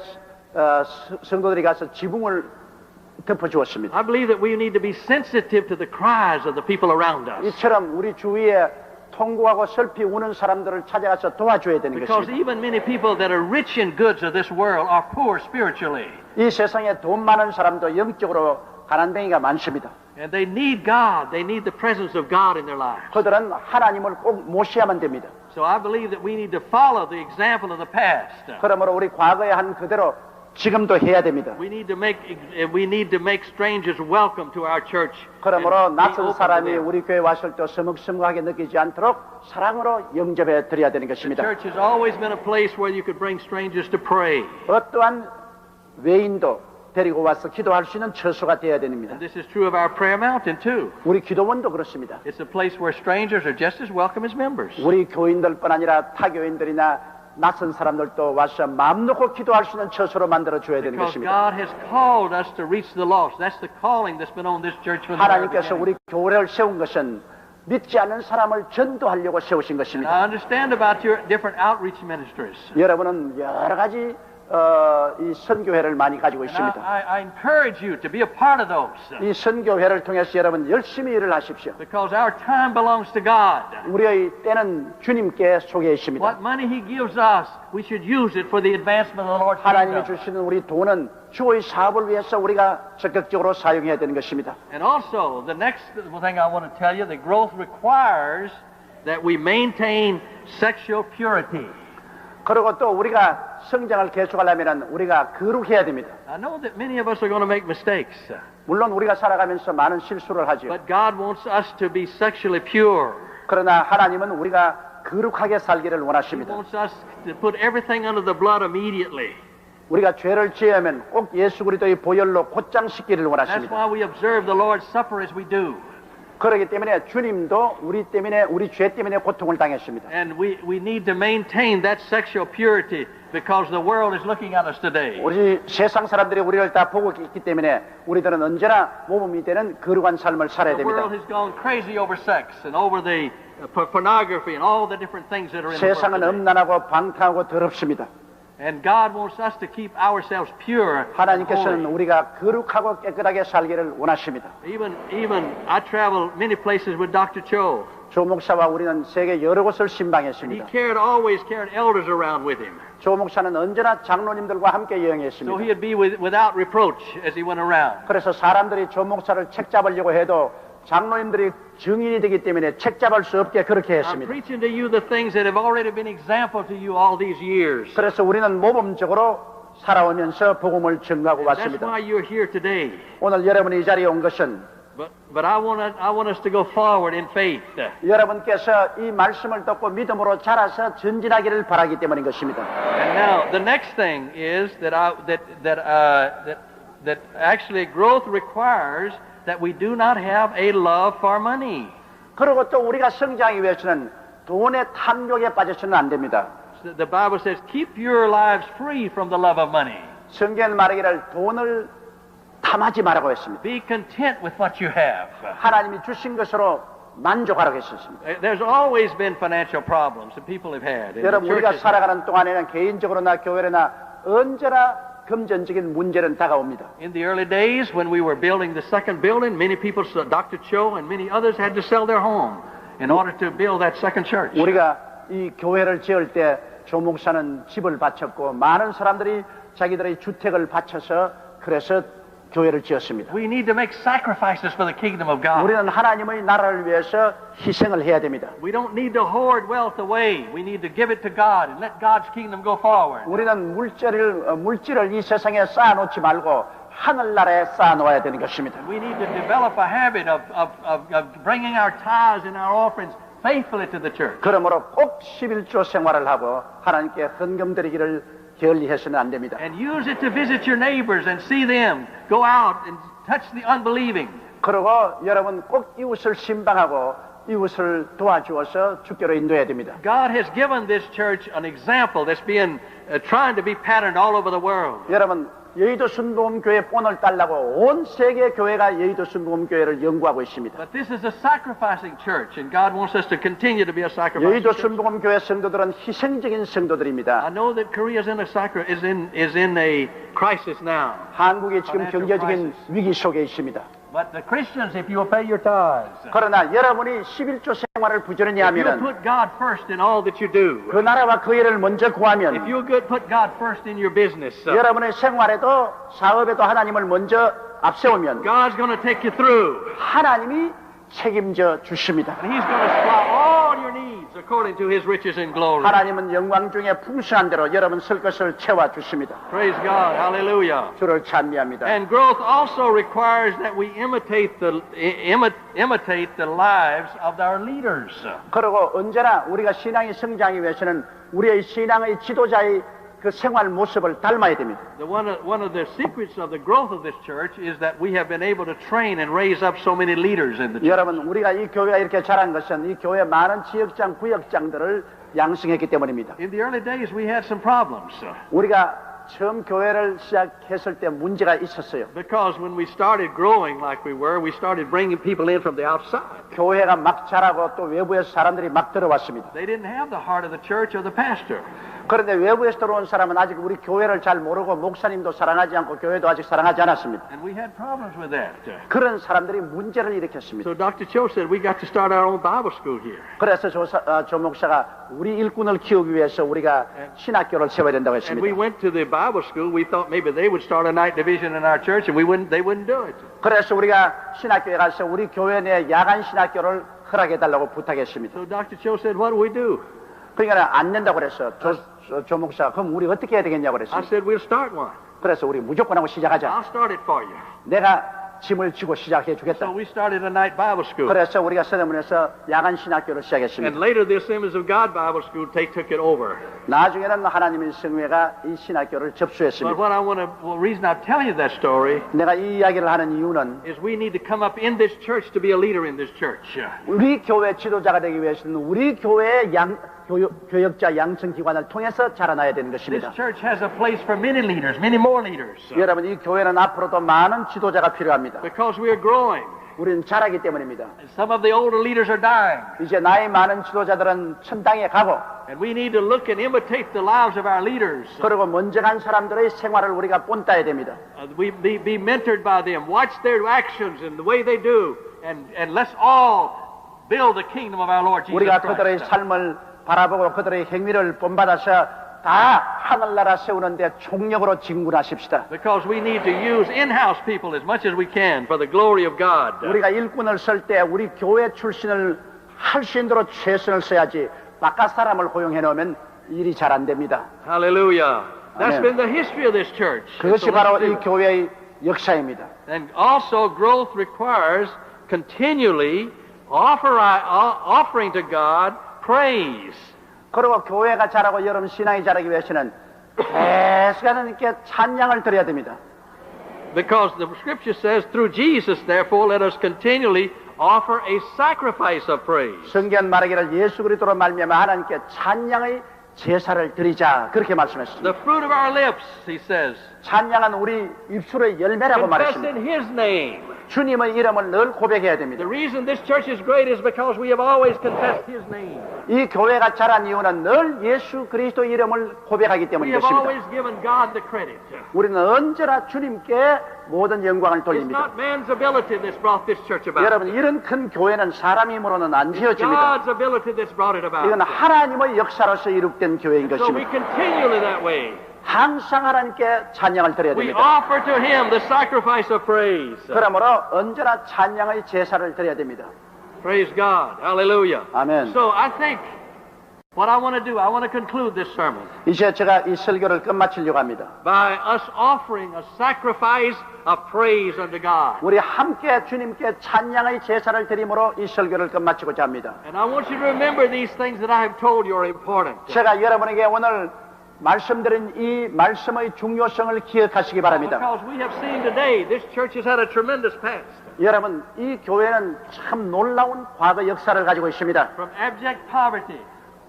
S5: 성도들이 가서 지붕을 덮어주었습니다.
S7: I believe that we need to be sensitive to the cries of the people around us.
S5: 이처럼 우리 주위에 통곡하고 슬피 우는 사람들을 찾아가서 도와줘야 되는
S7: Because
S5: 것입니다.
S7: even many people that are rich in goods of this world are poor spiritually.
S5: 이 세상에 돈 많은 사람도 영적으로 가난뱅이가 많습니다.
S7: And they need God. They need the presence of God in their lives.
S5: 그들은 하나님을 꼭 모셔야만 됩니다.
S7: So I believe that we need to follow the example of the past.
S5: 그러므로 우리 과거에 한 그대로 지금도 해야 됩니다.
S7: We need to make strangers welcome to our church.
S5: 그러므로
S7: and be
S5: 낯선
S7: open to
S5: 사람이
S7: them.
S5: 우리 교회 왔을 때 서먹서먹하게 느끼지 않도록 사랑으로 영접해 드려야 되는
S7: The
S5: 것입니다.
S7: church has always been a place where you could bring strangers to pray.
S5: 어떠한 외인도 데리고 와서 기도할 수 있는 처소가 되어야 됩니다.
S7: And this is true of our prayer mountain too.
S5: 우리 기도원도 그렇습니다.
S7: It's a place where strangers are just as welcome as members.
S5: 우리 교인들뿐 아니라 타교인들이나 낯선 사람들도 와서 마음 놓고 기도할 수 있는 처소로 만들어 줘야 되는
S7: Because
S5: 것입니다.
S7: God has called us to reach the lost. That's the calling that's been on this church from the very
S5: 하나님께서
S7: beginning.
S5: 우리 교회를 세운 것은 믿지 않는 사람을 전도하려고 세우신
S7: And
S5: 것입니다.
S7: I understand about your different outreach ministries.
S5: 여러분은 여러 가지 이 선교회를 많이 가지고
S7: And
S5: 있습니다.
S7: I encourage you to be a part of those.
S5: 이 선교회를 통해서 여러분 열심히 일을 하십시오.
S7: Because our time belongs to God.
S5: 우리의 때는 주님께 속해 있습니다.
S7: What money He gives us, we should use it for the advancement of the Lord's
S5: 하나님이
S7: kingdom.
S5: 주시는 우리 돈은 주의 사업을 위해서 우리가 적극적으로 사용해야 되는 것입니다.
S7: And also, the next thing I want to tell you, the growth requires that we maintain sexual purity.
S5: 그리고 또 우리가 성장을 계속하려면 우리가 거룩해야 됩니다.
S7: I know that many of us are going to make mistakes,
S5: 물론 우리가 살아가면서 많은 실수를 하죠.
S7: but God wants us to be sexually pure.
S5: 그러나 하나님은 우리가 거룩하게 살기를
S7: He
S5: 원하십니다.
S7: wants us to put everything under the blood immediately.
S5: 우리가 죄를 지으면 꼭 예수 그리스도의 보혈로 곧장시키기를
S7: That's
S5: 원하십니다.
S7: why we observe the Lord's Supper as we do.
S5: 그렇기 때문에 주님도 우리 죄 때문에 고통을 당했습니다.
S7: And we need to maintain that sexual purity because the world is looking at us today.
S5: 우리 세상 사람들이 우리를 다 보고 있기 때문에 우리들은 언제나 모범이 되는 거룩한 삶을 살아야
S7: The
S5: 됩니다.
S7: world has gone crazy over sex and over the pornography and all the different things that are in the world
S5: 세상은
S7: today.
S5: 음란하고 방탕하고 더럽습니다.
S7: And God wants us to keep ourselves pure and
S5: 하나님께서는
S7: holy.
S5: 우리가 거룩하고 깨끗하게 살기를 원하십니다.
S7: Even I travel many places with Dr. Cho.
S5: 조 목사와 우리는 세계 여러 곳을
S7: He
S5: 신방했습니다.
S7: always carried elders around with him.
S5: 조 목사는 언제나 장로님들과 함께
S7: So
S5: 여행했습니다.
S7: he'd be without reproach as he went around.
S5: 그래서 사람들이 조 목사를 책잡으려고 해도 장로님들이 증인이 되기 때문에 책잡을 수 없게 그렇게
S7: I'm
S5: 했습니다.
S7: preaching to you the things that have already been example to you all these years.
S5: 그래서 우리는 모범적으로 살아오면서 복음을 증거하고
S7: That's
S5: 왔습니다.
S7: why you're here today.
S5: 오늘 여러분이 이 자리에 온 것은
S7: But I want us to go forward in faith.
S5: 여러분께서 이 말씀을 듣고 믿음으로 자라서 전진하기를 바라기 때문인 것입니다.
S7: And now the next thing is that actually growth requires that we do not have a love for money.
S5: 그리고 또 우리가 성장하기 위해서는 돈의 탐욕에 빠져서는 안 됩니다.
S7: The Bible says, keep your lives free from the love of money.
S5: 성경은 말하기를 돈을 탐하지 말라고 했습니다.
S7: Be content with what you have.
S5: 하나님이 주신 것으로 만족하라고 했었습니다.
S7: There's always been financial problems that people have had. in the
S5: 여러분 우리가
S7: churches.
S5: 살아가는 동안에는 개인적으로나 교회나 언제나 금전적인 문제는 다가옵니다.
S7: In the early days when we were building the second building, many people, Dr. Cho and many others had to sell their home in order to build that second church.
S5: 우리가 이 교회를 지을 때 조 목사는 집을 바쳤고 많은 사람들이 자기들의 주택을 바쳐서 그래서 교회를 지었습니다.
S7: We need to make sacrifices for the kingdom of God.
S5: 우리는 하나님의 나라를 위해서 희생을 해야 됩니다.
S7: We don't need to hoard wealth away. We need to give it to God and let God's kingdom go forward.
S5: 우리는 물질을 이 세상에 쌓아놓지 말고 하늘나라에 쌓아놓아야 되는 것입니다.
S7: We need to develop a habit of bringing our tithes and our offerings faithfully to the church.
S5: 그러므로 꼭 11조 생활을 하고 하나님께 헌금 드리기를 게을리해서는 안 됩니다.
S7: And use it to visit your neighbors and see them go out and touch the unbelieving.
S5: 그리고 여러분 꼭 이웃을 신방하고 이웃을 도와주어서 주께로 인도해야 됩니다.
S7: God has given this church an example that's being trying to be patterned all over the world.
S5: 여러분 여의도 순복음교회 본을 따려고 온 세계 교회가 여의도 순복음교회를 연구하고 있습니다.
S7: But this is a sacrificing church, and God wants us to continue to be a sacrificing
S5: 여의도
S7: church.
S5: 순복음교회 성도들은 희생적인
S7: I
S5: 성도들입니다.
S7: know that Korea is in a crisis now.
S5: 한국이 지금
S7: Financial
S5: 경제적인
S7: crisis.
S5: 위기 속에 있습니다.
S7: But the Christians, if you will pay your tithes,
S5: 그러나 여러분이 11조 생활을 부지런히
S7: if you
S5: 하면은
S7: put God first in all that you do,
S5: 그 나라와 그 일을 먼저
S7: if
S5: 구하면
S7: you put God first in your business,
S5: 여러분의 생활에도 사업에도 하나님을 먼저 앞세우면
S7: God's going to take you through.
S5: 하나님이 책임져 주십니다.
S7: And He's going to supply all your needs according to His riches and glory.
S5: 하나님은 영광 중에 풍성한 대로 여러분 쓸 것을 채워 주십니다.
S7: Praise God. Hallelujah.
S5: 주를 찬미합니다.
S7: And growth also requires that we imitate the lives of our leaders.
S5: 그리고 언제나 우리가 신앙이 성장하기 위해서는 우리의 신앙의 지도자의 그 생활 모습을 닮아야 됩니다.
S7: One of the secrets of the growth of this church is that we have been able to train and raise up so many leaders in the church.
S5: 여러분 우리가 이 교회가 이렇게 자란 것은 이 교회 많은 지역장, 구역장들을 양성했기 때문입니다.
S7: In the early days, we had some problems
S5: 우리가 처음 교회를 시작했을 때 문제가 있었어요.
S7: because when we started growing like we were, we started bringing people in from the outside.
S5: 교회가 막 자라고 또 외부에서 사람들이 막 들어왔습니다.
S7: They didn't have the heart of the church or the pastor.
S5: 그런데 외부에서 들어온 사람은 아직 우리 교회를 잘 모르고 목사님도 사랑하지 않고 교회도 아직 사랑하지 않았습니다.
S7: And we had problems with that.
S5: 그런 사람들이 문제를 일으켰습니다.
S7: So Dr. Cho said we got to start our own Bible school here.
S5: 그래서 조 목사가 우리 일꾼을 키우기 위해서 우리가 신학교를 세워야 된다고
S7: And we
S5: 했습니다.
S7: went to the Bible school. We thought maybe they would start a night division in our church, and they wouldn't do it.
S5: 그래서 우리가 신학교에 가서 우리 교회 내 야간 신학교를 허락해달라고 부탁했습니다.
S7: So Dr. Cho said, what do we do?
S5: 그러니까 안 된다고 그랬어. 조 목사가 그럼 우리 어떻게 해야 되겠냐고
S7: I
S5: 그랬어요.
S7: said, we'll start one.
S5: 그래서 우리 무조건 하고 시작하자.
S7: I'll start it for you.
S5: 내가 짐을 지고 시작해 주겠다.
S7: So we started a night Bible school.
S5: 그래서 우리가 서대문에서 야간 신학교를
S7: And
S5: 시작했습니다.
S7: later the Assemblies of God Bible School took it over.
S5: 나중에는 하나님의 성회가 이 신학교를
S7: But
S5: 접수했습니다.
S7: what I want to, well, reason I'm telling you that story
S5: 내가 이 이야기를 하는 이유는
S7: is we need to come up in this church to be a leader in this church.
S5: 우리 교회 지도자가 되기 위해서는 우리 교회의 교역자 양성기관을 통해서 자라나야 되는
S7: This
S5: 것입니다.
S7: church has a place for many leaders, many more leaders,
S5: 여러분, 이 교회는 앞으로도 많은 지도자가 필요합니다.
S7: because we are growing.
S5: 우리는 자라기 때문입니다.
S7: And some of the older leaders are dying.
S5: 이제 나이 많은 지도자들은 천당에 가고
S7: And we need to look and imitate the lives of our leaders.
S5: 그리고 먼저 간 사람들의 생활을 우리가 본따야 됩니다.
S7: We be mentored by them. Watch their actions and the way they do. And let's all build the kingdom of our Lord Jesus
S5: 우리가 그들의
S7: Christ.
S5: 삶을 바라보고 그들의 행위를 본받아서 다 하늘나라 세우는데 총력으로 진군하십시다.
S7: Because we need to use in-house people as much as we can for the glory of God.
S5: 우리가 일꾼을 쓸 때 우리 교회 출신을 할 수 있는 대로 최선을 써야지 바깥 사람을 고용해 놓으면 일이 잘 안 됩니다.
S7: Hallelujah. That's
S5: Amen.
S7: been the history of this church.
S5: 그것이
S7: So
S5: 바로
S7: let's do
S5: 이
S7: it.
S5: 교회의 역사입니다.
S7: And also growth requires continually offering to God praise.
S5: 그리고 교회가 자라고 여러분 신앙이 자라기 위해서는 계속 하나님께 찬양을 드려야 됩니다.
S7: Because the scripture says, through Jesus, therefore, let us continually offer a sacrifice of praise.
S5: 성경 말하기를 예수 그리스도로 말미암아 하나님께 찬양의 제사를 드리자 그렇게 말씀했습니다.
S7: The fruit of our lips, he says,
S5: 찬양은 우리 입술의 열매라고
S7: confess
S5: 말했습니다.
S7: in his name.
S5: 주님의 이름을 늘 고백해야 됩니다.
S7: The reason this church is great is because we have always confessed his name.
S5: 이 교회가 자란 이유는 늘 예수 그리스도 이름을 고백하기
S7: We
S5: 때문인
S7: have
S5: 것입니다.
S7: always given God the credit.
S5: 우리는 언제나 주님께 모든 영광을
S7: It's
S5: 돌립니다.
S7: not man's ability that's brought this church about.
S5: 여러분, 이런 큰 교회는 사람 힘으로는 안 지어집니다.
S7: God's ability that's brought it
S5: 이건
S7: about.
S5: 하나님의 역사로서 이룩된 교회인
S7: So we
S5: 것입니다.
S7: continually that way.
S5: 항상 하나님께 찬양을 드려야
S7: We
S5: 됩니다.
S7: offer to him the sacrifice of praise.
S5: 그러므로 언제나 찬양의 제사를 드려야 됩니다.
S7: Praise God. Hallelujah.
S5: 아멘.
S7: So I think what I want to do, I want to conclude this sermon
S5: 이제 제가 이 설교를 끝마치려고 합니다.
S7: by us offering a sacrifice of praise unto God.
S5: 우리 함께 주님께 찬양의 제사를 드림으로 이 설교를 끝마치고자 합니다.
S7: And I want you to remember these things that I have told you are important.
S5: 제가 여러분에게 오늘 말씀드린 이 말씀의 중요성을 기억하시기 바랍니다.
S7: Because we have seen today, this church has had a tremendous past.
S5: 여러분, 이 교회는 참 놀라운 과거 역사를 가지고 있습니다.
S7: From abject poverty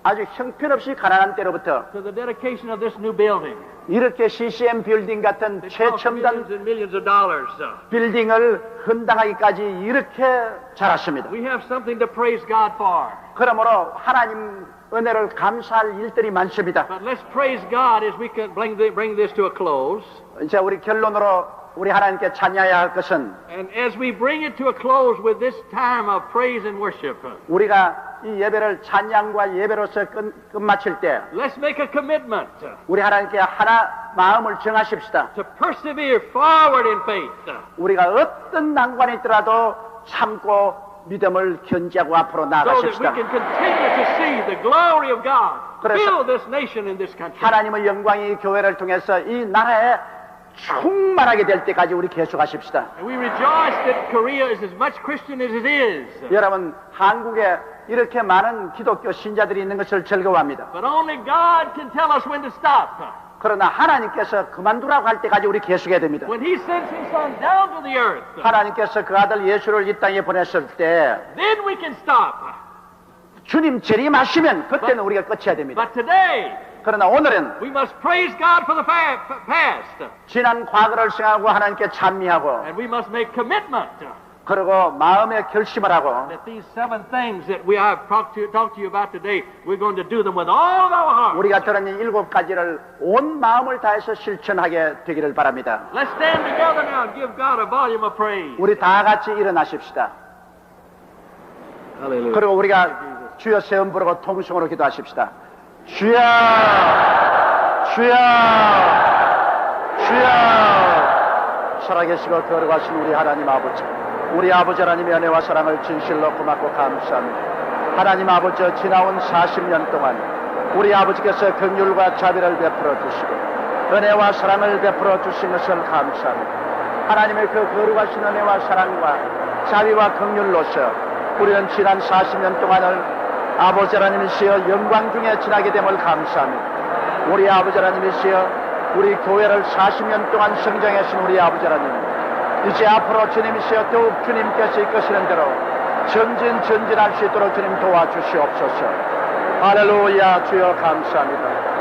S5: 아주 형편없이 가난한 때로부터
S7: to the dedication of this new building.
S5: 이렇게 CCM 빌딩 같은
S7: It cost
S5: 최첨단
S7: millions and millions of dollars.
S5: 빌딩을 헌당하기까지 이렇게 자랐습니다.
S7: We have something to praise God for.
S5: 그러므로 하나님 은혜를 감사할 일들이 많습니다.
S7: But let's praise God as we can bring this to a close.
S5: 이제 우리 결론으로 우리 하나님께 찬양해야 할 것은
S7: And as we bring it to a close with this time of praise and worship,
S5: 우리가 이 예배를 찬양과 예배로서 끝마칠 때
S7: let's make a commitment
S5: 우리 하나님께 하나 마음을 정하십시다.
S7: to persevere forward in faith.
S5: 우리가 어떤 난관이 있더라도 참고 믿음을 견지하고 앞으로
S7: So that we
S5: 나아가십시다.
S7: can continue to see the glory of God
S5: 그래서
S7: fill this nation and this country.
S5: 하나님의 영광이 이 교회를 통해서 이 나라에 충만하게 될 때까지 우리 계속하십시다.
S7: And we rejoice that Korea is as much Christian as it is.
S5: 여러분, 한국에 이렇게 많은 기독교 신자들이 있는 것을 즐거워합니다.
S7: But only God can tell us when to stop.
S5: 그러나 하나님께서 그만두라고 할 때까지 우리 계속해야 됩니다.
S7: When He sends His Son down to the earth,
S5: 하나님께서 그 아들 예수를 이 땅에 보냈을 때
S7: then we can stop.
S5: 주님 재림하시면 그때는 우리가 끝이야 됩니다.
S7: But today,
S5: 그러나 오늘은
S7: we must praise God for the past.
S5: 지난 과거를 생각하고 하나님께 찬미하고
S7: And we must make commitment
S5: 그리고 마음의 결심을 하고
S7: that these 7 things that we have talked to you about today, we're going to do them with all of our heart.
S5: 우리가 들은 이 7가지를 온 마음을 다해서 실천하게 되기를 바랍니다.
S7: Let's stand together now and give God a volume of praise.
S5: 우리 다 같이 일어나십시다.
S7: Hallelujah.
S5: 그리고 우리가 주여 세움 부르고 통성으로 기도하십시다. 주여, 주여, 주여. 살아계시고 거룩하신 우리 하나님 아버지, 우리 아버지 하나님의 은혜와 사랑을 진실로 고맙고 감사합니다. 하나님 아버지, 지나온 40년 동안 우리 아버지께서 긍휼과 자비를 베풀어 주시고 은혜와 사랑을 베풀어 주신 것을 감사합니다. 하나님의 그 거룩하신 은혜와 사랑과 자비와 긍휼로서 우리는 지난 40년 동안을 아버지 하나님이시여 영광 중에 지나게 됨을 감사합니다. 우리 아버지 하나님이시여 우리 교회를 40년 동안 성장하신 우리 아버지 하나님, 이제 앞으로 주님이시여 더욱 주님께서 이끄시는 대로 전진할 수 있도록 주님 도와주시옵소서. 할렐루야. 주여 감사합니다.